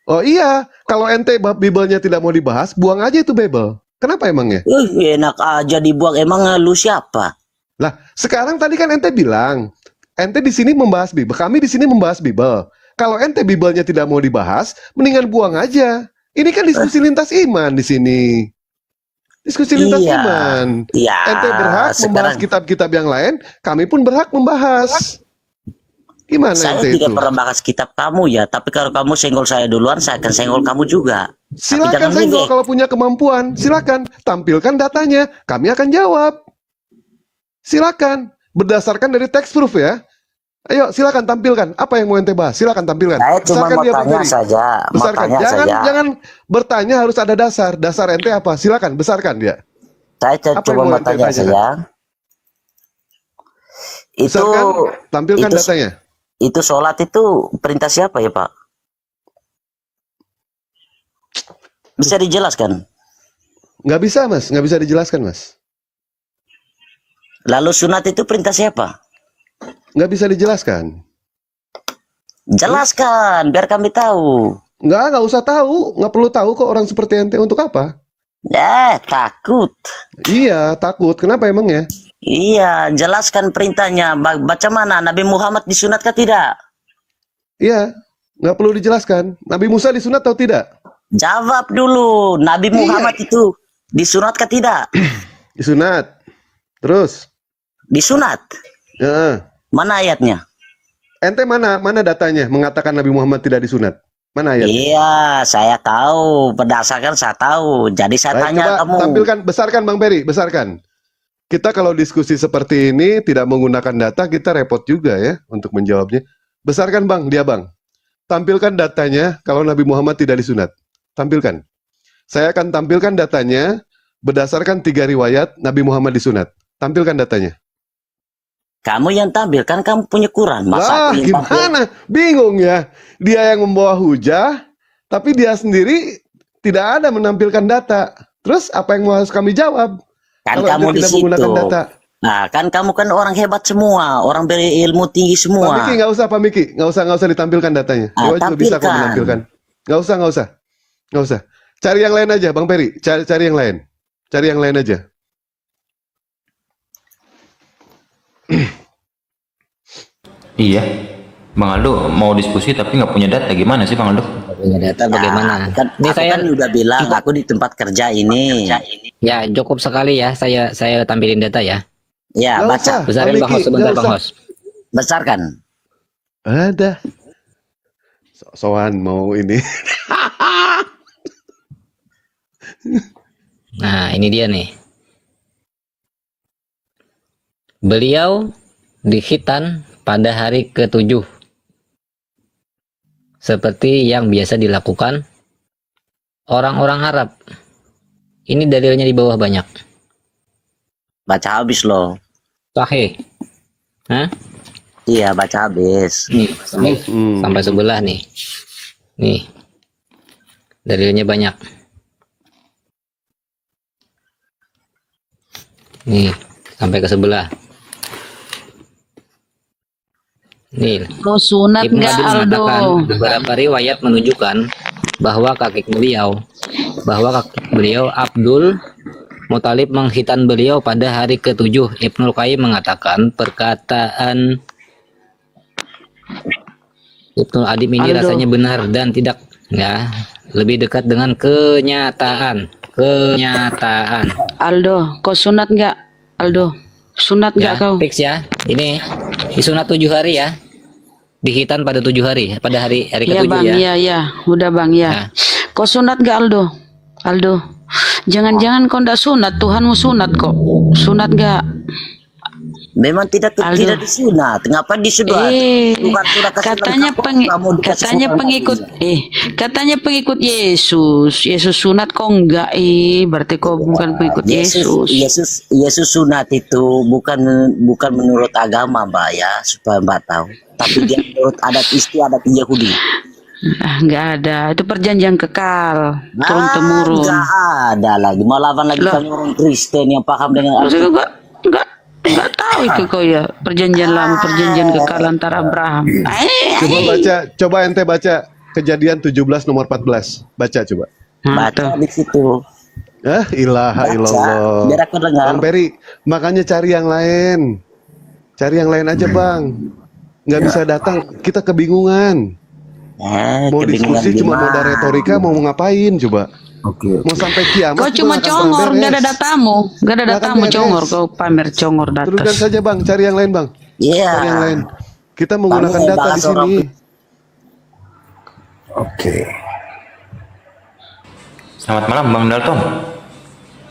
Oh iya, kalau ente bab Bibelnya tidak mau dibahas, buang aja itu Bible. Kenapa emangnya? Enak aja dibuang. Emang lu siapa? Lah, sekarang tadi kan ente bilang, ente di sini membahas Bibel, kami di sini membahas Bibel. Kalau ente Bibelnya tidak mau dibahas, mendingan buang aja. Ini kan diskusi lintas iman di sini. Diskusi lintas Iya. iman. Ya, Ente berhak membahas sekarang kitab-kitab yang lain, kami pun berhak membahas. Gimana saya ente tidak itu? pernah bahas kitab kamu ya. Tapi kalau kamu senggol saya duluan, saya akan senggol kamu juga. Tapi Silakan jangan senggol ngejek. kalau punya kemampuan. Silakan tampilkan datanya, kami akan jawab. Silakan berdasarkan dari text proof ya. Ayo silakan tampilkan apa yang mau ente bahas. Silakan tampilkan. Saya cuma Besarkan mau dia, Bang tanya Ferry. saja. Mau Besarkan. tanya Jangan saja. jangan bertanya harus ada dasar. Dasar ente apa? Silakan besarkan dia. Saya Apa coba yang mau mau ente tanya tanyakan? saja. Itu Besarkan, tampilkan itu- datanya. itu sholat itu perintah siapa ya, Pak? Bisa dijelaskan? Nggak bisa mas, nggak bisa dijelaskan mas. Lalu sunat itu perintah siapa? Nggak bisa dijelaskan. Jelaskan biar kami tahu. Nggak usah tahu, nggak perlu tahu kok orang seperti ente untuk apa? Takut. Iya takut. Kenapa emangnya? Iya, jelaskan perintahnya. Baca mana? Nabi Muhammad disunat kah tidak? Iya, nggak perlu dijelaskan. Nabi Musa disunat atau tidak? Jawab dulu. Nabi Muhammad itu disunat kah tidak? Disunat. Terus? Disunat. Ya. Mana ayatnya? Ente mana datanya mengatakan Nabi Muhammad tidak disunat? Mana ayatnya? Iya, saya tahu. Berdasarkan saya tahu. Jadi saya Baik, tanya coba kamu. tampilkan, besarkan Bang Peri, besarkan. Kita kalau diskusi seperti ini tidak menggunakan data, kita repot juga ya untuk menjawabnya. Besarkan Bang, dia Bang. tampilkan datanya kalau Nabi Muhammad tidak disunat. Tampilkan. Saya akan tampilkan datanya berdasarkan 3 riwayat Nabi Muhammad disunat. Tampilkan datanya. Kamu yang tampil, kan kamu punya Quran. Lah, Masa aku yang tampil? gimana? Bingung ya. Dia yang membawa hujah, tapi dia sendiri tidak ada menampilkan data. Terus apa yang harus kami jawab? Kan Kalau kamu dia di tidak situ. menggunakan data. Nah, kan kamu kan orang hebat semua, orang berilmu tinggi Pak semua. Miki, nggak usah Pak Miki, nggak usah ditampilkan datanya. Dewa juga bisa kok tampilkan. menampilkan. Nggak usah. Cari yang lain aja, Bang Peri. Cari yang lain. Cari yang lain aja. Iya. Bang Aldo mau diskusi tapi nggak punya data, gimana sih Bang Aldo? Punya data bagaimana? Kan, Ini aku saya kan udah bilang, aku di tempat kerja ini. ya cukup sekali ya saya tampilin data ya. Ya, Nggak baca. usah. Besarin Pak Bang Miki, Hos sebentar nggak Bang usah. Hos. Besarkan. Ada. Soan mau ini. Nah, ini dia nih. Beliau di khitan pada hari ke-7. Seperti yang biasa dilakukan orang-orang Arab. Ini dalilnya di bawah banyak. Baca habis loh. Sahih. Hah? Iya, baca habis. Nih, sampai sebelah nih. Nih. Dalilnya banyak. Nih, sampai ke sebelah. Nih, Lo sunat Ibnu nggak Abi Aldo? mengatakan beberapa riwayat menunjukkan bahwa kakek beliau Abdul Muthalib menghitan beliau pada hari ke-7. Ibnu Qayyim mengatakan perkataan Ibnu Adim ini Aldo. rasanya benar dan tidak lebih dekat dengan kenyataan. Aldo, kau sunat nggak? Aldo, sunat nggak Ya, kau? fix ya. Ini disunat 7 hari ya. Dihitan pada 7 hari, pada hari Iya ke-7 bang, ya. iya, udah bang, ya. Nah. Kau sunat nggak Aldo? Aldo, jangan-jangan kau ndak sunat, Tuhanmu sunat kok. Sunat nggak? Memang tidak Aldo. disunat. Ngapa disunat? Tuhan sudah kasih Katanya lengkap, peng- kamu dikasih katanya sunat pengikut lagi. katanya pengikut Yesus sunat kok enggak berarti kau bukan pengikut Yesus. Yesus sunat itu bukan menurut agama, Mbak, ya, supaya Mbak tahu. Tapi dia menurut adat istiadat Yahudi. Enggak ada, itu perjanjian kekal turun temurun. Nggak ada lagi. Malahan lagi Lah. kami orang Kristen yang paham dengan Maksudnya enggak tahu itu kau ya, perjanjian lama, perjanjian kekal antara Abraham. Coba ente baca Kejadian 17 nomor 14. Baca coba. baca di situ. Ilaha Baca, illallah. biar aku dengar. Bang Peri, makanya cari yang lain. Cari yang lain aja, Bang. Nggak bisa datang, kita kebingungan. Mau Kebingungan diskusi cuma mau ada gimana? retorika, mau ngapain coba? Oke. Mau sampai kiamat Kau juga cuma nggak akan congor, beres. enggak ada datamu, enggak ada Nggak akan datamu beres. congor, kau pamer congor Teruskan datas. saja, Bang. Cari yang lain, Bang. Iya. Cari yang lain. Kita menggunakan Kami data bahas di sini. orang- Oke. Selamat malam Bang Dalton.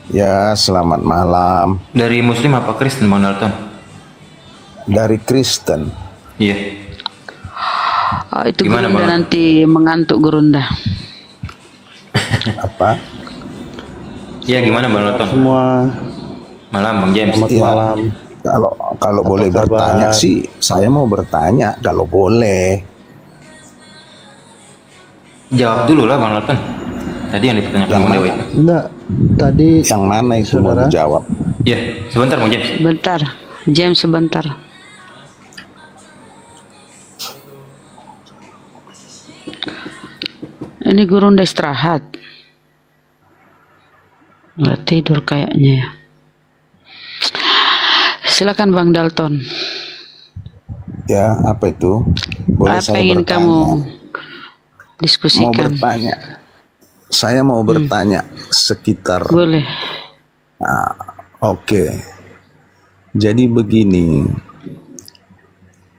Ya, selamat malam. Dari Muslim apa Kristen Bang Dalton? Dari Kristen. Iya. Itu Gimana, Gurunda Bang? nanti mengantuk Gurunda. Apa? Iya gimana Bang Dalton? Semua Malam Bang James. selamat Iya. malam. Kalau boleh kabar? bertanya sih, saya mau bertanya kalau boleh. Jawab dulu lah Bang Dalton. Tadi yang dipertanyakan Bang Dewa itu. Enggak, tadi Yang mana itu mau Saudara? dijawab? Iya, sebentar Bang James. Bentar, James sebentar. Ini Gurunda istirahat. Nggak tidur kayaknya ya. Silakan Bang Dalton. Ya, apa itu? Boleh Apa saya yang ingin bertanya? kamu Mau diskusikan? bertanya. Saya mau bertanya sekitar. Boleh. Oke. Jadi begini.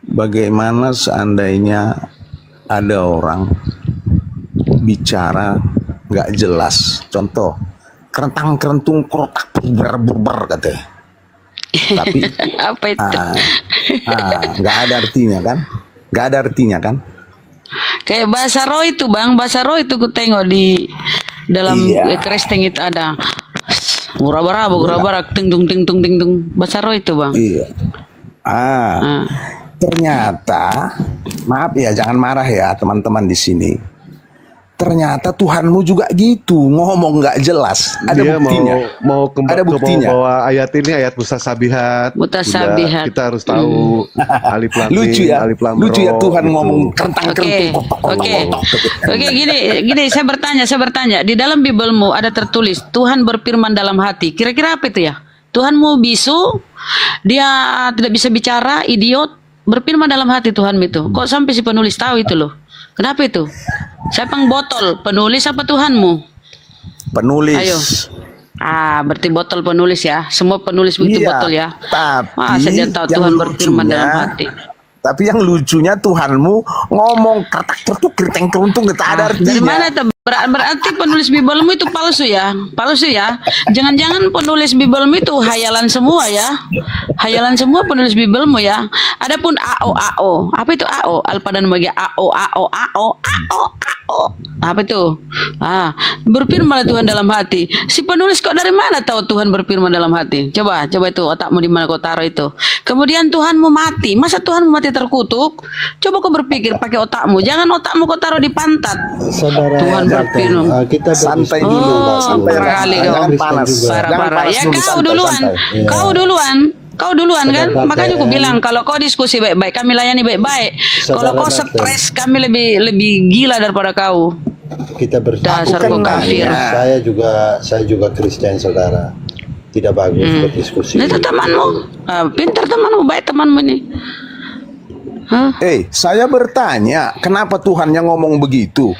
Bagaimana seandainya ada orang bicara nggak jelas? Contoh, kerentang kerentung kerotak berber katanya. Tapi Apa itu? nggak ada artinya kan? Nggak ada artinya kan? Kayak bahasa roh itu bang, bahasa roh itu ku tengok di dalam Kristen itu ada guraba-raba, ting tung bahasa roh itu bang. Iya. Ternyata, maaf ya, jangan marah ya teman-teman di sini. Ternyata Tuhanmu juga gitu, ngomong nggak jelas. Ada Dia buktinya. mau Ada buktinya. bawa ayat ini, ayat mutasabihat. Mutasabihat. Kita harus tahu alif lam Lucu mim, ya, alif lam lucu ya ro, Tuhan gitu. ngomong kentang-kentung. Oke, gini, saya bertanya. Di dalam Bibelmu ada tertulis Tuhan berfirman dalam hati. Kira-kira apa itu ya? Tuhanmu bisu, dia tidak bisa bicara, idiot, berfirman dalam hati Tuhan itu. Kok sampai si penulis tahu itu loh? Kenapa itu? Siapa yang botol? Penulis apa Tuhanmu? Penulis. Ayo. Berarti botol penulis ya. Semua penulis begitu Iya, botol ya. tapi Masa dia tahu yang Tuhan berfirman lucunya- dalam hati. Tapi yang lucunya Tuhanmu ngomong kertak-kertuk keriting keruntung tak ada artinya. Dari mana itu? Berarti penulis Bibelmu itu palsu ya? Palsu ya? Jangan-jangan penulis Bibelmu itu hayalan semua ya? Hayalan semua penulis Bibelmu ya? Adapun AO. Apa itu AO? Alfa dan Omega. AO. Apa itu? Berfirman Tuhan dalam hati. Si penulis kok dari mana tahu Tuhan berfirman dalam hati? Coba itu otakmu di mana kau taruh itu. Kemudian Tuhanmu mati. Masa Tuhanmu mati terkutuk? Coba kau berpikir pakai otakmu. Jangan otakmu kau taruh di pantat. Saudara Tuhan berfirman. kita Santai berdiskusi dulu, dulu. santai parah kali kau. jangan panas. Parah. Jangan panas Ya dulu, kau santai, duluan. santai. Kau duluan kan? Saudara Makanya aku Baten. bilang kalau kau diskusi baik-baik, kami layani baik-baik. Kalau Saudara kau Baten. stres, kami lebih gila daripada kau. Kita Dasar kau kafir. saya juga Kristen, saudara. Tidak bagus berdiskusi. Itu temanmu. Pintar temanmu, baik temanmu ini. Saya bertanya, kenapa Tuhannya ngomong begitu?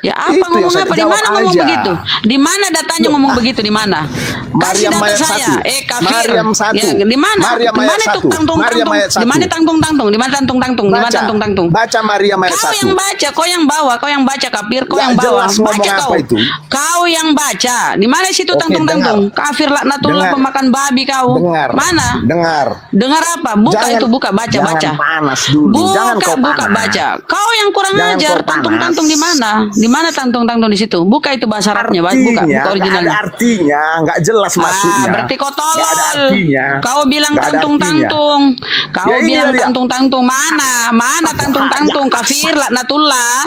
Ya apa Itu yang ngomong saya apa? Di jawab mana ngomong aja. begitu? Di mana datanya ngomong begitu? Di mana? Kasih Maryam data ayat saya. 1. Kafir. Maryam 1. Ya, di mana? Maryam Di mana ayat itu 1. tangtung Maryam ayat 1. Di mana tangtung? Di mana tangtung? Di mana Baca. tangtung? Baca Maryam ayat Kau 1. yang baca, kau yang bawa, kau yang baca kafir, kau Nggak yang bawa. jelas ngomong Baca apa kau. itu. Kau yang baca. Di mana situ Oke, tangtung? Kafir laknatullah, Dengar. pemakan babi kau. Dengar. Mana? Dengar. Dengar apa? Buka Jangan- itu, buka, baca. jangan panas dulu. Jangan kau Buka, panas. baca. Kau yang kurang Jangan ajar. kau panas. Tangtung di mana? Di mana tangtung di situ? Buka itu bahasa Arabnya, buka Artinya, nggak originalnya. ada artinya, nggak jelas maksudnya. Berarti kau Nggak ada tolol. artinya. Kau bilang Nggak ada artinya. tangtung. Kau Ya, ini bilang dia. tangtung. Mana tangtung? Kafir laknatullah.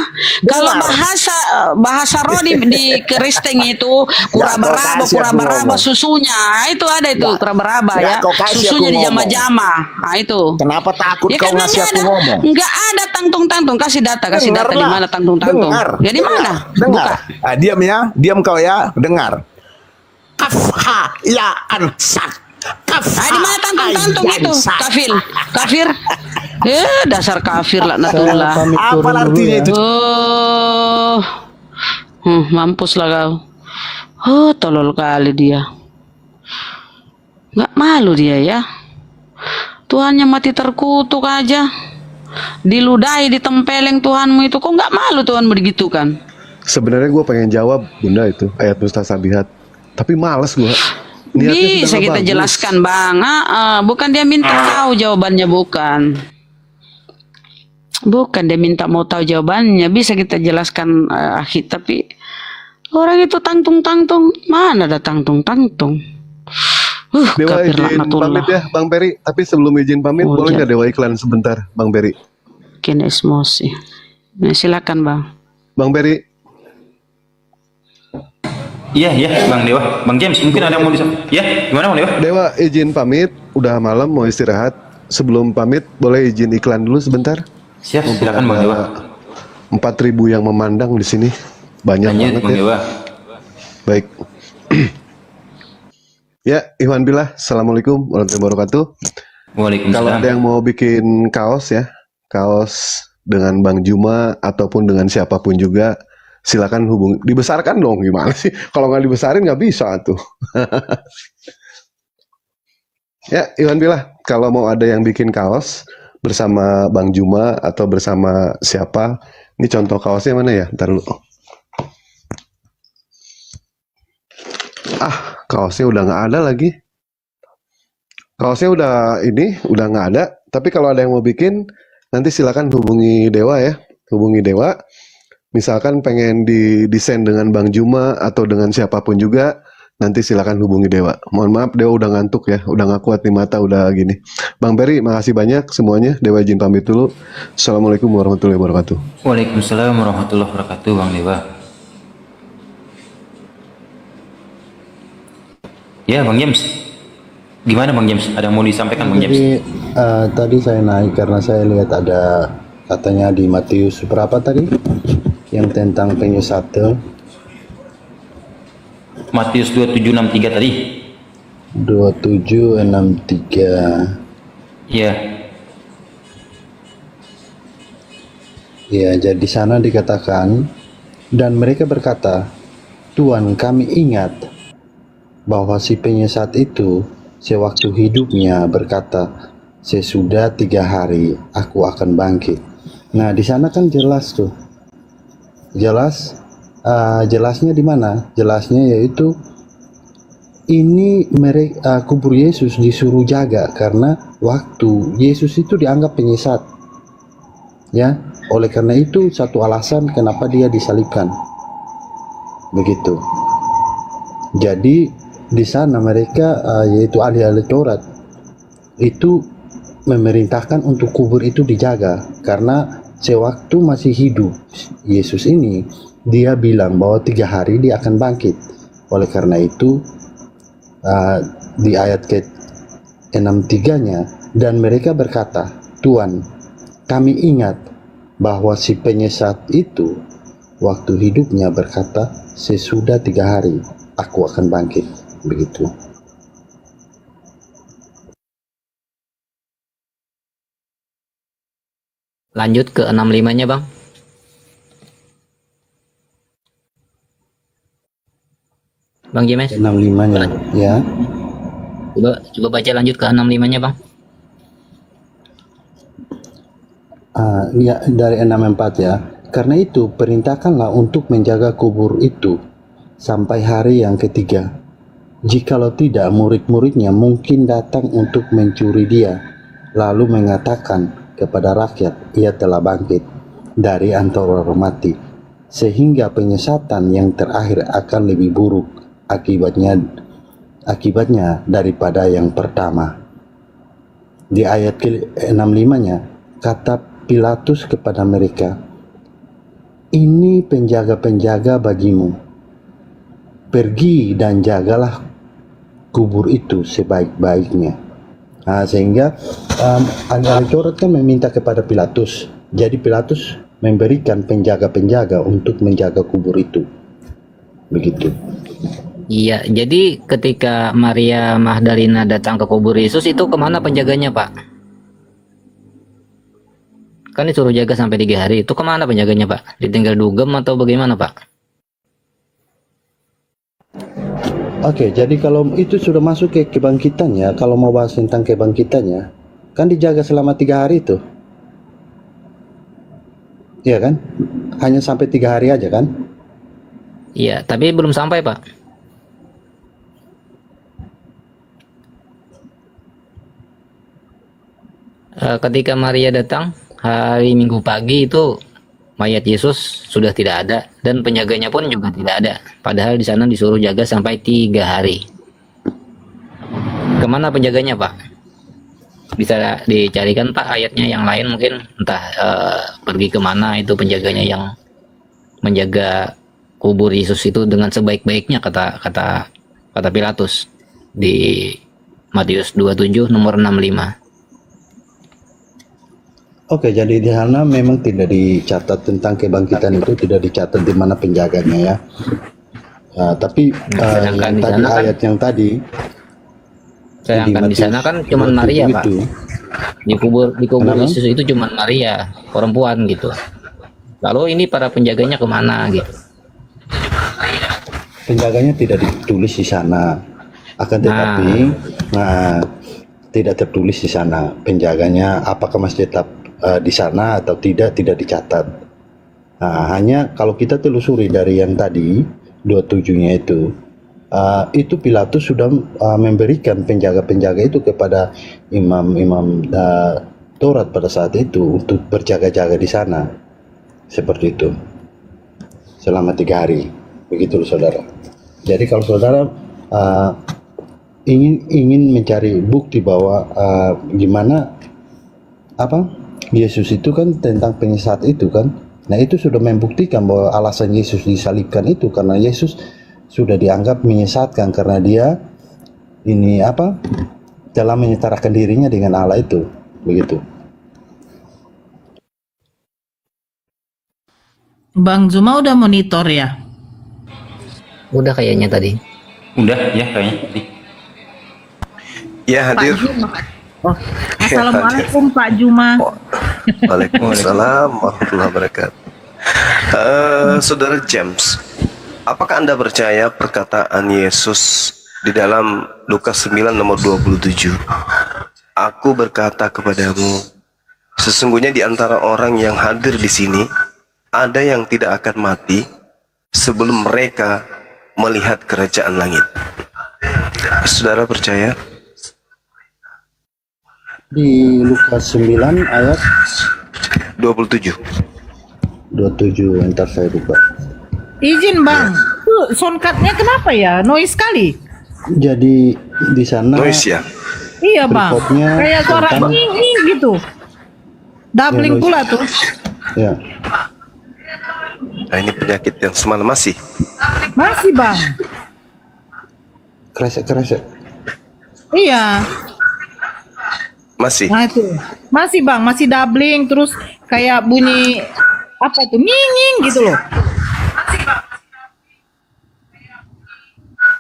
Kalau bahasa roh di Kristen itu kurabaraba kasih aku ngomong. susunya. Itu ada itu kurabaraba ya. kau kasih Susunya aku di ngomong. jama-jama. Itu. Kenapa takut kau karena ngasih nggak aku ada- ngomong? Nggak ada tangtung. Kasih data di Dengarlah. mana tangtung. Dengar. Ya di mana? Dengar. Buka. Diam ya, diam kau ya, dengar. Kafha ya ansak. Di mana tangtung itu? Kafir. Dasar kafir laknatullah. Apa artinya itu? Oh. Mampuslah kau. Tolol kali dia. Nggak malu dia ya. Tuhannya mati terkutuk aja. Diludahi, ditempeleng Tuhanmu itu. Kok nggak malu Tuhan begitu kan? Sebenarnya gue pengen jawab bunda itu ayat mustasabihat, tapi males gue. Bisa kita jelaskan bang. Bukan dia minta tahu jawabannya, bukan. Bukan dia minta mau tahu jawabannya. Bisa kita jelaskan akhir. Tapi orang itu tangtung. Mana ada tangtung. Dewa Kafir izin laknatullah. pamit ya Bang Peri. Tapi sebelum izin pamit, boleh nggak Dewa iklan sebentar Bang Peri? Kini emosi. Nah, silakan bang. Bang Peri. Iya, Bang Dewa. Bang James, mungkin ada yang mau Ya, gimana Bang Dewa? Dewa izin pamit, udah malam mau istirahat. Sebelum pamit boleh izin iklan dulu sebentar. Siap, silakan Bang Dewa. 4.000 yang memandang di sini. Banyak Lanjut banget Bang ya. Dewa. Baik. Ya, Iwan Billah. Assalamualaikum warahmatullahi wabarakatuh. Kalau Waalaikumsalam. ada yang mau bikin kaos ya, kaos dengan Bang Juma ataupun dengan siapapun juga, silakan hubungi. Dibesarkan dong, gimana sih? Kalau nggak dibesarin nggak bisa tuh. Ya, Iwan Billah, kalau mau ada yang bikin kaos bersama Bang Juma atau bersama siapa, ini contoh kaosnya mana ya? Ntar dulu. Kaosnya udah nggak ada lagi. Kaosnya udah nggak ada. Tapi kalau ada yang mau bikin, nanti silakan hubungi Dewa ya. hubungi Dewa. Misalkan pengen didesain dengan Bang Juma atau dengan siapapun juga, nanti silakan hubungi Dewa. Mohon maaf Dewa udah ngantuk ya, udah nggak kuat di mata, udah gini. Bang Peri, makasih banyak semuanya. Dewa izin pamit dulu. Assalamualaikum warahmatullahi wabarakatuh. Waalaikumsalam warahmatullahi wabarakatuh, Bang Dewa. Ya, Bang James. Gimana Bang James? Ada yang mau disampaikan Bang James? Jadi tadi saya naik karena saya lihat ada katanya di Matius berapa tadi yang tentang penyesat tuh. Matius 2763 tadi. 2763. Iya. Ya, jadi di sana dikatakan, dan mereka berkata, Tuhan, kami ingat bahwa si penyesat itu sewaktu hidupnya berkata, sesudah 3 hari aku akan bangkit. Nah, di sana kan jelas tuh, jelasnya di mana? Jelasnya yaitu ini mereka kubur Yesus disuruh jaga karena waktu Yesus itu dianggap penyesat, ya. Oleh karena itu satu alasan kenapa dia disalibkan, begitu. Jadi di sana mereka yaitu ahli-ahli Taurat itu memerintahkan untuk kubur itu dijaga karena sewaktu masih hidup Yesus ini dia bilang bahwa 3 hari dia akan bangkit. Oleh karena itu di ayat ke-63-nya, dan mereka berkata, Tuhan, kami ingat bahwa si penyesat itu waktu hidupnya berkata, sesudah 3 hari aku akan bangkit, begitu. Lanjut ke 65-nya, Bang. Bang James. 65-nya, ya. Coba baca lanjut ke 65-nya, Bang. Ya, dari 64 ya. Karena itu perintahkanlah untuk menjaga kubur itu sampai hari yang ketiga. Jikalau tidak, murid-muridnya mungkin datang untuk mencuri dia, lalu mengatakan kepada rakyat, ia telah bangkit dari antara orang mati, sehingga penyesatan yang terakhir akan lebih buruk akibatnya daripada yang pertama. Di ayat ke-65-nya, kata Pilatus kepada mereka, ini penjaga-penjaga bagimu, pergi dan jagalah kubur itu sebaik-baiknya. Nah, sehingga ahli Taurat kan meminta kepada Pilatus, jadi Pilatus memberikan penjaga-penjaga untuk menjaga kubur itu, begitu. Iya, jadi ketika Maria Magdalena datang ke kubur Yesus itu kemana penjaganya, Pak? Kan disuruh jaga sampai 3 hari, itu kemana penjaganya, Pak? Ditinggal dugem atau bagaimana, Pak? Oke, jadi kalau itu sudah masuk ke kebangkitannya, kalau mau bahas tentang kebangkitannya, kan dijaga selama 3 hari itu. Iya kan? Hanya sampai 3 hari aja kan? Iya, tapi belum sampai, Pak. Ketika Maria datang hari Minggu pagi itu mayat Yesus sudah tidak ada dan penjaganya pun juga tidak ada. Padahal di sana disuruh jaga sampai 3 hari. Kemana penjaganya, Pak? Bisa dicarikan, Pak, ayatnya yang lain mungkin, entah pergi kemana itu penjaganya yang menjaga kubur Yesus itu dengan sebaik-baiknya, kata Pilatus di Matius 27 nomor 65. Oke, jadi di sana memang tidak dicatat tentang kebangkitan itu, tidak dicatat di mana penjaganya ya. Tapi yang tadi ayat yang tadi, sedangkan di sana kan cuma Maria, Pak. Di kubur Yesus itu cuma Maria, perempuan gitu. Lalu ini para penjaganya kemana gitu? Penjaganya tidak ditulis di sana, akan tetapi tidak tertulis di sana penjaganya apakah masih tetap di sana atau tidak dicatat. Nah, hanya kalau kita telusuri dari yang tadi 27-nya itu Pilatus sudah memberikan penjaga-penjaga itu kepada imam-imam Taurat pada saat itu untuk berjaga-jaga di sana. seperti itu selama 3 hari. Begitu saudara. Jadi kalau saudara ingin mencari bukti bahwa gimana Yesus itu kan tentang penyesat itu kan. Nah itu sudah membuktikan bahwa alasan Yesus disalibkan itu karena Yesus sudah dianggap menyesatkan karena dia telah menyetarakan dirinya dengan Allah itu. Begitu. Bang Zuma udah monitor ya? Udah kayaknya tadi. Udah ya kayaknya tadi. Ya hadir. Pak Zuma. Oh, Assalamualaikum Pak Juma. Waalaikumsalam warahmatullahi wabarakatuh. Saudara James, apakah Anda percaya perkataan Yesus di dalam Lukas 9 nomor 27? Aku berkata kepadamu, sesungguhnya di antara orang yang hadir di sini ada yang tidak akan mati sebelum mereka melihat kerajaan langit. Saudara percaya? Di Lukas 9 ayat 27. 27, entar saya buka. Izin Bang, tuh soundcardnya kenapa ya? Noise sekali. Jadi di sana Noise ya? Iya Bang, berikutnya kayak suara tentang- nging gitu. Doubling noise. pula tuh. ya, Nah, ini penyakit yang semalam masih. Masih Bang. kresek-kresek. Iya. Masih. Nah itu masih Bang, masih doubling terus kayak bunyi apa itu nging gitu loh.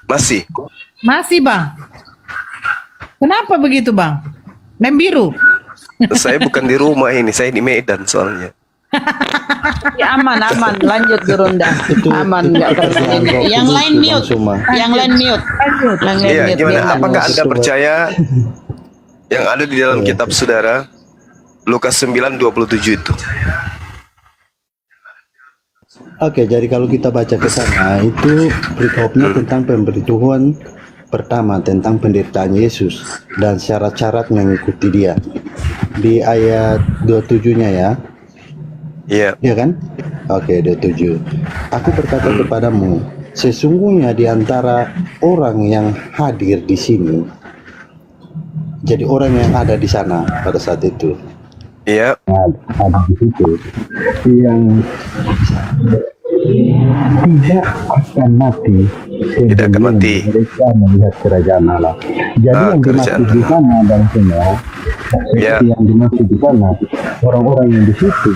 Masih. Masih Bang. Kenapa begitu Bang? Lem biru. Saya bukan di rumah ini, saya di Medan soalnya. Ya, aman, lanjut Gurunda. Aman, nggak terjadi. Yang lain mute. Yang lain mute. Yang lain Iya, mute. gimana? Biar nggak Apakah ngurus. Anda percaya yang ada di dalam kitab saudara Lukas 9:27 itu? Oke, jadi kalau kita baca ke sana itu perikopnya tentang pemberitahuan pertama tentang penderitaan Yesus dan syarat-syarat mengikuti dia. Di ayat 27-nya ya. Iya. Iya kan? Oke, 27. Aku berkata kepadamu, sesungguhnya di antara orang yang hadir di sini, jadi orang yang ada di sana pada saat itu. Iya. Ada di situ yang tidak akan mati. Tidak akan mati. Mereka melihat kerajaan Allah. Jadi yang kerajaan dimaksud di sana dan semua, Ya. yang dimaksud di sana orang-orang yang di situ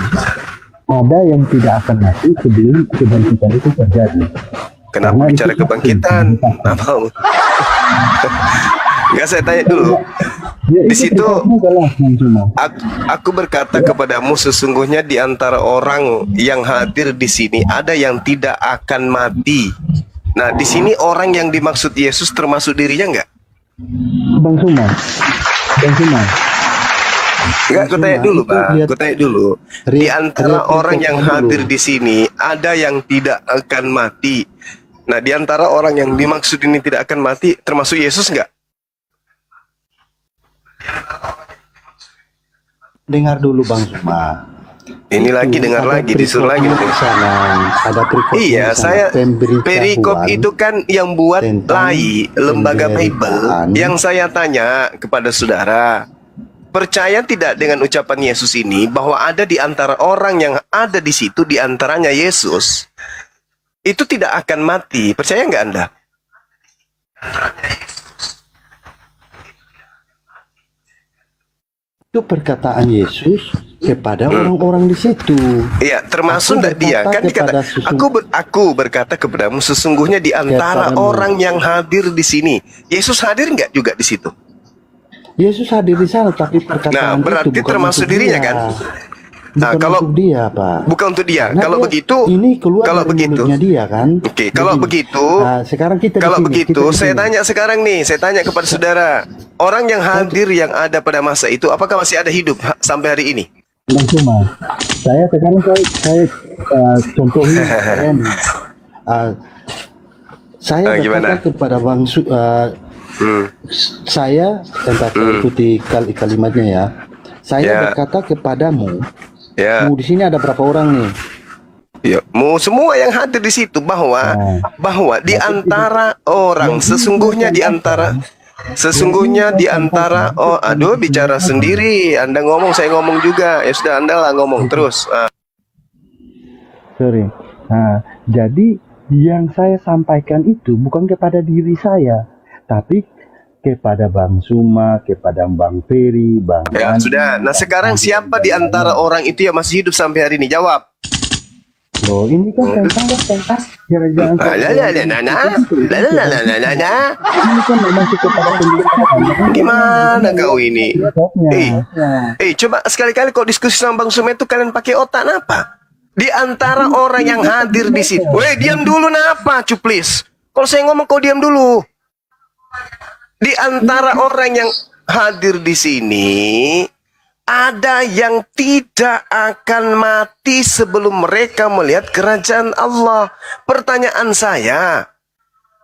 ada yang tidak akan mati sebelum kebangkitan itu terjadi. Kenapa bicara kebangkitan? Apa? Enggak, saya tanya dulu. Di situ aku berkata kepadamu, sesungguhnya di antara orang yang hadir di sini ada yang tidak akan mati. Nah, di sini orang yang dimaksud Yesus termasuk dirinya enggak? Bang Suma. Enggak, aku tanya dulu, Bang. Aku tanya dulu. Di antara orang yang hadir di sini ada yang tidak akan mati. Nah, di antara orang yang dimaksud ini tidak akan mati termasuk Yesus enggak? Dengar dulu Bang Suma. Ini lagi dengar lagi, disuruh lagi. Ada perikop Iya, di sana, saya pemberitahuan perikop itu kan yang buat tentang LAI, lembaga Bible. Yang saya tanya kepada saudara, percaya tidak dengan ucapan Yesus ini bahwa ada di antara orang yang ada di situ, di antaranya Yesus, itu tidak akan mati. Percaya nggak Anda? itu perkataan Yesus kepada orang-orang di situ. Iya, termasuk enggak dia? Kan dikata, aku berkata kepadamu, sesungguhnya di antara orang yang hadir di sini. Yesus hadir nggak juga di situ? Yesus hadir di sana, tapi perkataan Nah, berarti itu bukan termasuk untuk dirinya dia. kan? Bukan Nah, kalau untuk dia, Pak. bukan untuk dia. Karena Kalau dia- begitu, ini keluar kalau dari begitu, mulutnya dia kan. Oke, kalau Begini. begitu, Nah, sekarang kita di kalau sini, begitu, kita di saya sini. tanya sekarang nih, saya tanya kepada saudara, orang yang hadir yang ada pada masa itu, apakah masih ada hidup sampai hari ini? Bang Suma, saya sekarang saya contohin saya gimana? berkata kepada Bang saya entah ikuti kalimatnya ya. Saya Ya. berkata kepadamu, Ya. di sini ada berapa orang nih? Ya, mau semua yang hadir di situ bahwa di antara orang sesungguhnya di antara oh aduh bicara sendiri, Anda ngomong saya ngomong juga, ya sudah Anda lah ngomong terus. Sorry. Nah, jadi yang saya sampaikan itu bukan kepada diri saya, tapi kepada Bang Suma, kepada Bang Ferry, Bang Ya sudah. Nah sekarang siapa di antara orang itu yang masih hidup sampai hari ini? Jawab. Loh, ini kan tentang kerajaan. Ini kan memang kepada pendidikan. Gimana kau ini? Coba sekali-kali kau diskusi sama Bang Suma itu kalian pakai otak apa? Di antara orang yang hadir di situ. Weh, diam dulu napa, cuplis. Kalau saya ngomong kau diam dulu. Di antara orang yang hadir di sini ada yang tidak akan mati sebelum mereka melihat kerajaan Allah. Pertanyaan saya,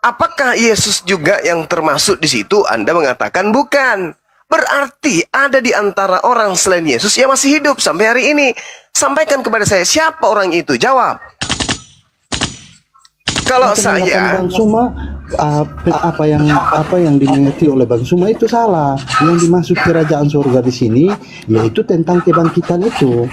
apakah Yesus juga yang termasuk di situ? Anda mengatakan bukan. Berarti ada di antara orang selain Yesus yang masih hidup sampai hari ini. Sampaikan kepada saya, siapa orang itu? Jawab. Kalau saya Bang Suma, apa yang dimengerti oleh Bang Suma itu salah. Yang dimaksud kerajaan surga di sini yaitu tentang kebangkitan itu.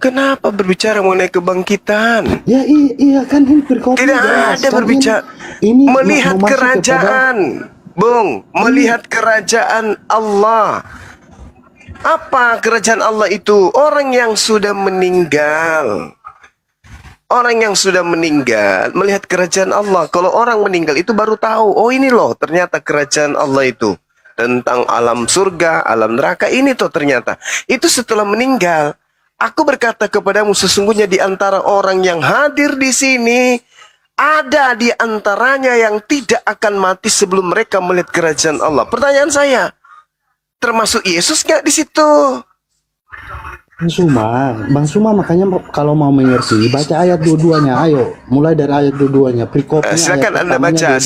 Kenapa berbicara mengenai kebangkitan? Ya iya kan ini perkopi. Tidak ada berbicara. Ini melihat kerajaan, Bung, melihat kerajaan Allah. Apa kerajaan Allah itu? Orang yang sudah meninggal. Orang yang sudah meninggal melihat kerajaan Allah. Kalau orang meninggal itu baru tahu, oh ini loh ternyata kerajaan Allah itu. Tentang alam surga, alam neraka, ini tuh ternyata. Itu setelah meninggal. Aku berkata kepadamu, sesungguhnya di antara orang yang hadir di sini, ada di antaranya yang tidak akan mati sebelum mereka melihat kerajaan Allah. Pertanyaan saya, termasuk Yesus nggak di situ? Bang Suma makanya kalau mau mengerti baca ayat dua-duanya. Ayo, mulai dari ayat dua-duanya. Silakan Anda baca,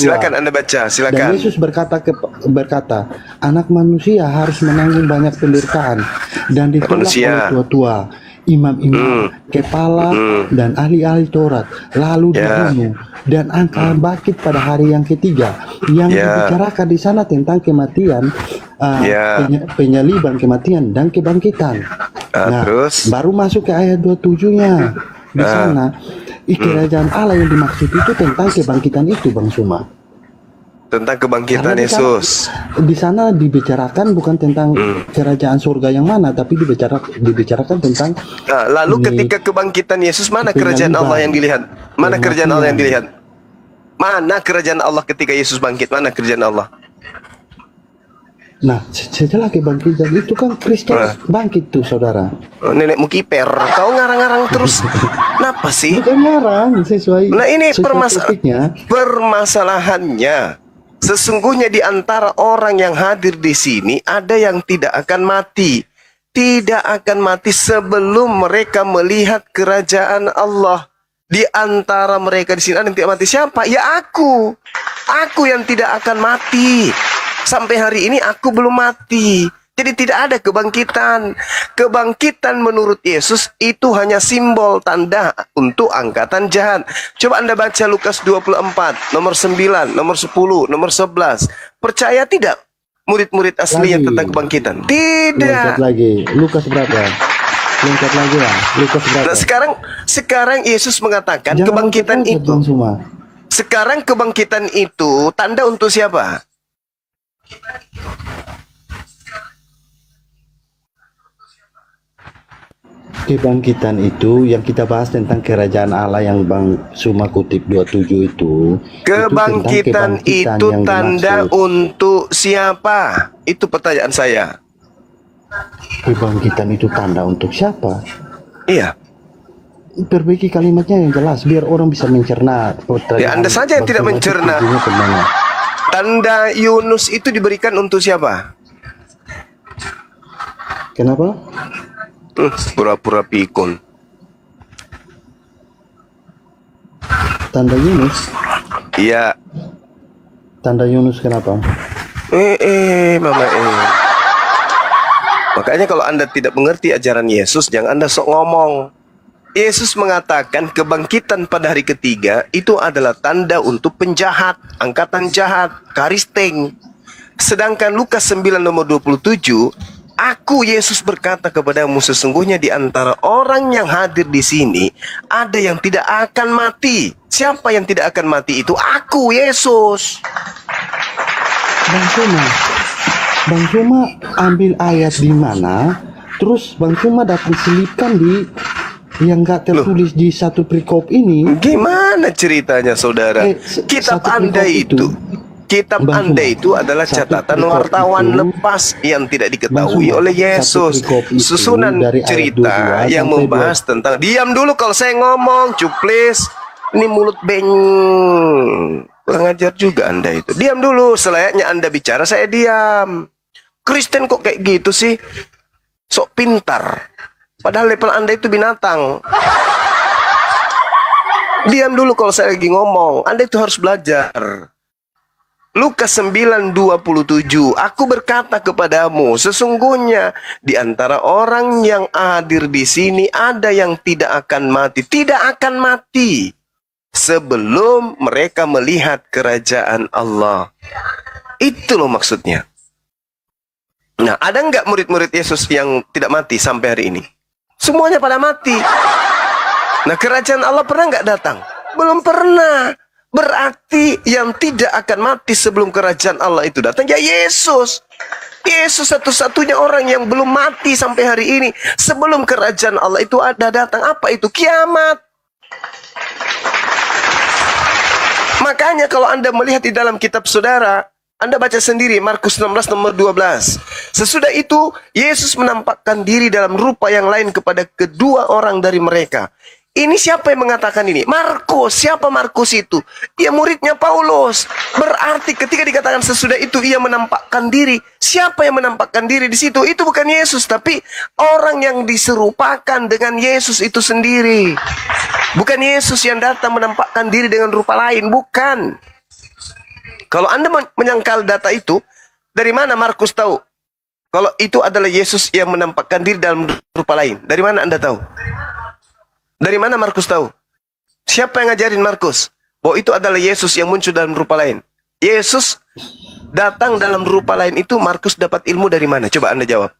silakan. Dan Yesus berkata, anak manusia harus menanggung banyak penderitaan dan ditolak oleh tua-tua, imam-imam, kepala dan ahli-ahli Taurat, lalu dibunuh dan akan bangkit pada hari yang ketiga. Yang dibicarakan di sana tentang kematian, penyaliban kematian dan kebangkitan. Nah, terus baru masuk ke ayat 27-nya. Di sana kerajaan Allah yang dimaksud itu tentang kebangkitan itu, Bang Suma. Tentang kebangkitan Yesus. Di sana dibicarakan bukan tentang kerajaan surga yang mana, tapi dibicarakan tentang lalu ketika kebangkitan Yesus, mana kerajaan Allah yang dilihat? Mana kerajaan Allah yang dilihat? Mana kerajaan Allah ketika Yesus bangkit? Mana kerajaan Allah? Nah, setelah kebangkitan itu kan Kristus bangkit tuh, saudara. Nenekmu kiper, kau ngarang-ngarang terus. Kenapa sih? Bukan ngarang, sesuai. Nah ini permasalahannya. Sesungguhnya di antara orang yang hadir di sini ada yang tidak akan mati. Tidak akan mati sebelum mereka melihat kerajaan Allah. Di antara mereka di sini ada yang tidak mati. Siapa? Ya aku. Aku yang tidak akan mati. Sampai hari ini aku belum mati. Jadi tidak ada kebangkitan. Kebangkitan menurut Yesus itu hanya simbol tanda untuk angkatan jahat. Coba Anda baca Lukas 24, nomor 9, nomor 10, nomor 11. Percaya tidak murid-murid aslinya tentang kebangkitan? Tidak. Lengkap lagi. Lukas berapa? Lengkap lagi lah. Lukas berapa? Nah, sekarang Yesus mengatakan kebangkitan itu. Sekarang kebangkitan itu tanda untuk siapa? Kebangkitan itu yang kita bahas tentang kerajaan Allah yang Bang Suma kutip 27 itu. Kebangkitan itu tanda untuk siapa? Itu pertanyaan saya. Kebangkitan itu tanda untuk siapa? Iya. Perbaiki kalimatnya yang jelas biar orang bisa mencerna. Ya, Anda saja yang tidak mencerna. Tanda Yunus itu diberikan untuk siapa? Kenapa? Pura-pura pikun. Tanda Yunus? Iya. Tanda Yunus kenapa? Mama. Makanya kalau Anda tidak mengerti ajaran Yesus, jangan Anda sok ngomong. Yesus mengatakan kebangkitan pada hari ketiga itu adalah tanda untuk penjahat, angkatan jahat, karisteng. Sedangkan Lukas 9 nomor 27, Aku Yesus berkata kepadamu, sesungguhnya di antara orang yang hadir di sini ada yang tidak akan mati. Siapa yang tidak akan mati itu? Aku Yesus. Bang Suma ambil ayat di mana, terus Bang Suma dapat selipkan di yang nggak tertulis di satu perikop ini. Gimana ceritanya, saudara? Kitab Anda itu. Kitab Anda itu adalah catatan wartawan lepas yang tidak diketahui oleh Yesus. Susunan cerita yang membahas tentang... Diam dulu kalau saya ngomong, cuplis. Ini mulut beng. Kurang ajar juga Anda itu. Diam dulu, selayaknya Anda bicara, saya diam. Kristen kok kayak gitu sih? Sok pintar. Padahal level Anda itu binatang. Diam dulu kalau saya lagi ngomong. Anda itu harus belajar. Lukas 9:27, Aku berkata kepadamu, sesungguhnya di antara orang yang hadir di sini ada yang tidak akan mati, sebelum mereka melihat kerajaan Allah. Itu loh maksudnya. Nah, ada nggak murid-murid Yesus yang tidak mati sampai hari ini? Semuanya pada mati. Nah, kerajaan Allah pernah nggak datang? Belum pernah. Berarti yang tidak akan mati sebelum kerajaan Allah itu datang ya Yesus. Yesus satu-satunya orang yang belum mati sampai hari ini sebelum kerajaan Allah itu ada datang. Apa itu? Kiamat. Makanya kalau Anda melihat di dalam kitab saudara, Anda baca sendiri Markus 16 nomor 12. Sesudah itu Yesus menampakkan diri dalam rupa yang lain kepada kedua orang dari mereka. Ini siapa yang mengatakan ini? Markus. Siapa Markus itu? Ia muridnya Paulus. Berarti ketika dikatakan sesudah itu ia menampakkan diri. Siapa yang menampakkan diri di situ? Itu bukan Yesus, tapi orang yang diserupakan dengan Yesus itu sendiri. Bukan Yesus yang datang menampakkan diri dengan rupa lain, bukan. Kalau Anda menyangkal data itu, dari mana Markus tahu? Kalau itu adalah Yesus yang menampakkan diri dalam rupa lain, dari mana Anda tahu? Dari mana Markus tahu? Siapa yang ngajarin Markus? Bahwa itu adalah Yesus yang muncul dalam rupa lain. Yesus datang dalam rupa lain itu, Markus dapat ilmu dari mana? Coba Anda jawab.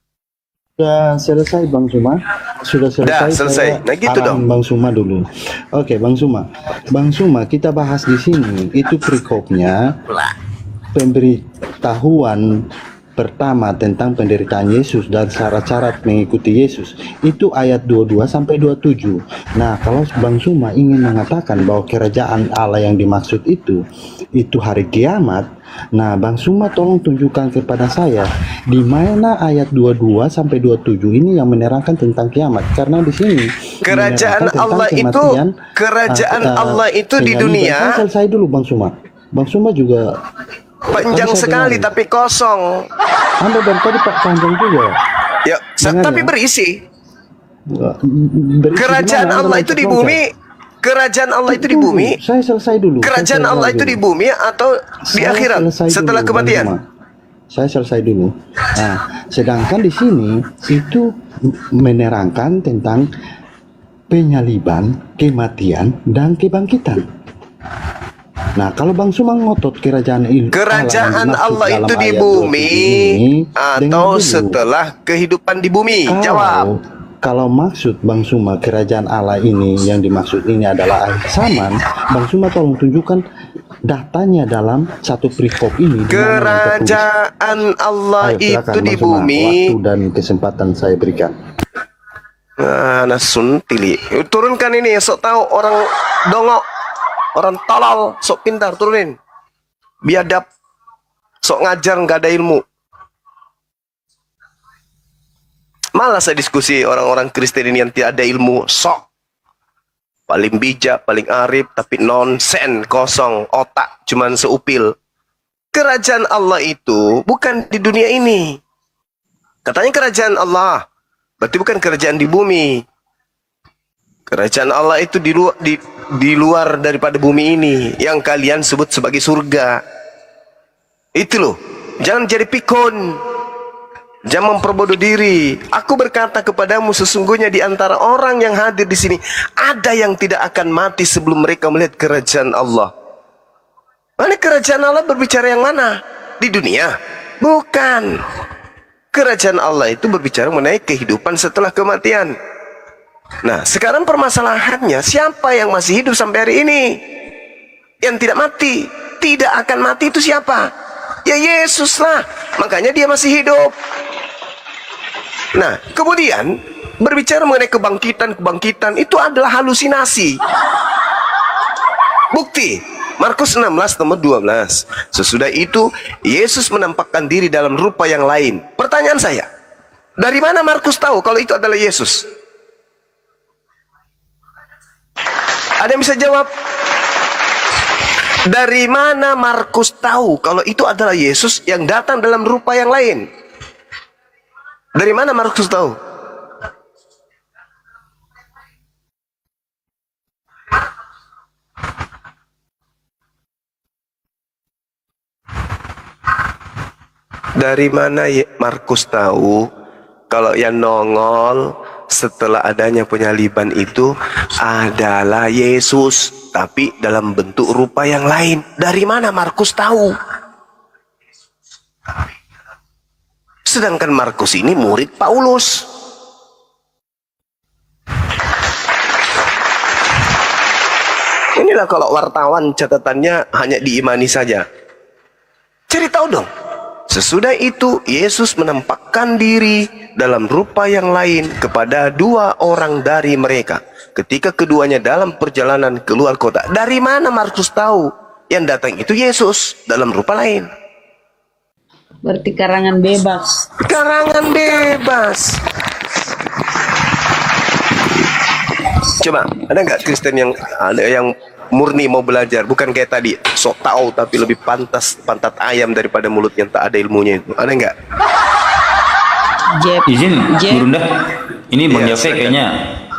Sudah selesai Bang Suma? Sudah selesai. Selesai. Nah gitu dong. Bang Suma dulu. Oke, Bang Suma. Bang Suma, kita bahas di sini itu perikopnya pemberitahuan pertama tentang penderitaan Yesus dan syarat-syarat mengikuti Yesus itu ayat 22 sampai 27. Nah, kalau Bang Suma ingin mengatakan bahwa kerajaan Allah yang dimaksud itu hari kiamat, nah Bang Suma tolong tunjukkan kepada saya di mana ayat 22 sampai 27 ini yang menerangkan tentang kiamat, karena di sini kerajaan Allah itu Allah itu di dunia. Saya selesai dulu Bang Suma. Bang Suma juga panjang sekali tapi kosong. Anda dari tadi Pak panjang juga. Ya, tapi berisi. Kerajaan Allah itu di bumi. Kerajaan Allah itu di bumi. Saya selesai dulu. Kerajaan Allah itu di bumi atau di akhirat setelah kematian? Saya selesai dulu. Nah, sedangkan di sini itu menerangkan tentang penyaliban, kematian, dan kebangkitan. Nah, kalau Bang Suma ngotot kerajaan Allah itu di bumi atau setelah kehidupan di bumi? Jawab. Kalau maksud Bang Suma kerajaan Allah ini yang dimaksud ini adalah akhir zaman, Bang Suma tolong tunjukkan datanya dalam satu perikop ini. Kerajaan Allah itu di bumi. Waktu dan kesempatan saya berikan. Nasun tili. Turunkan ini, sok tahu orang dongok. Orang tolol, sok pintar, turunin. Biadab, sok ngajar, nggak ada ilmu. Malah saya diskusi orang-orang Kristen ini yang tidak ada ilmu, sok. Paling bijak, paling arif, tapi nonsen, kosong, otak, cuman seupil. Kerajaan Allah itu bukan di dunia ini. Katanya kerajaan Allah, berarti bukan kerajaan di bumi. Kerajaan Allah itu di luar daripada bumi ini, yang kalian sebut sebagai surga. Itu loh. Jangan jadi pikun. Jangan memperbodoh diri. Aku berkata kepadamu, sesungguhnya di antara orang yang hadir di sini ada yang tidak akan mati sebelum mereka melihat kerajaan Allah. Mana kerajaan Allah berbicara yang mana? Di dunia? Bukan. Kerajaan Allah itu berbicara mengenai kehidupan setelah kematian. Nah, sekarang permasalahannya, siapa yang masih hidup sampai hari ini? Yang tidak mati, tidak akan mati itu siapa? Ya Yesus lah. Makanya dia masih hidup. Nah, kemudian berbicara mengenai kebangkitan itu adalah halusinasi. Bukti, Markus 16 nomor 12. Sesudah itu, Yesus menampakkan diri dalam rupa yang lain. Pertanyaan saya, dari mana Markus tahu kalau itu adalah Yesus? Ada yang bisa jawab? Dari mana Markus tahu kalau itu adalah Yesus yang datang dalam rupa yang lain? Dari mana Markus tahu? Dari mana Markus tahu kalau yang nongol setelah adanya penyaliban itu adalah Yesus, tapi dalam bentuk rupa yang lain? Dari mana Markus tahu? Sedangkan Markus ini murid Paulus. Inilah kalau wartawan catatannya hanya diimani saja. Cari tahu dong. Sesudah itu Yesus menampakkan diri dalam rupa yang lain kepada dua orang dari mereka. Ketika keduanya dalam perjalanan keluar kota. Dari mana Markus tahu yang datang itu Yesus dalam rupa lain? Berarti karangan bebas. Karangan bebas. Coba, ada nggak Kristen yang murni mau belajar, bukan kayak tadi sok tahu tapi lebih pantat ayam daripada mulut yang tak ada ilmunya itu? Ada nggak? Izin Gurunda, ini Bang Iya, Jafe silakan. kayaknya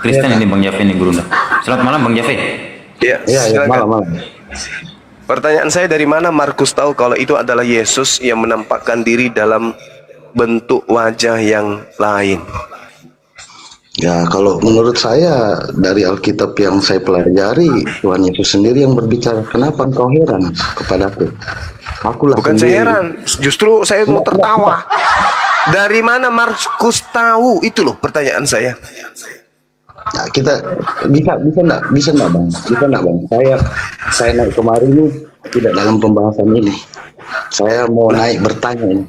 Kristen ini Bang Jafe ini Gurunda. Selamat malam Bang Jafe. Iya, silakan. Pertanyaan saya, dari mana Markus tahu kalau itu adalah Yesus yang menampakkan diri dalam bentuk wajah yang lain? Ya, kalau menurut saya dari Alkitab yang saya pelajari, Tuhan Yesus sendiri yang berbicara. Kenapa engkau heran kepadaku? Akulah Bukan sendiri. saya heran, justru saya mau tertawa. Dari mana Markus tahu? Itu loh pertanyaan saya. Nah, kita bisa enggak bang? Saya naik kemari ini tidak dalam pembahasan ini. Saya mau naik bertanya ini.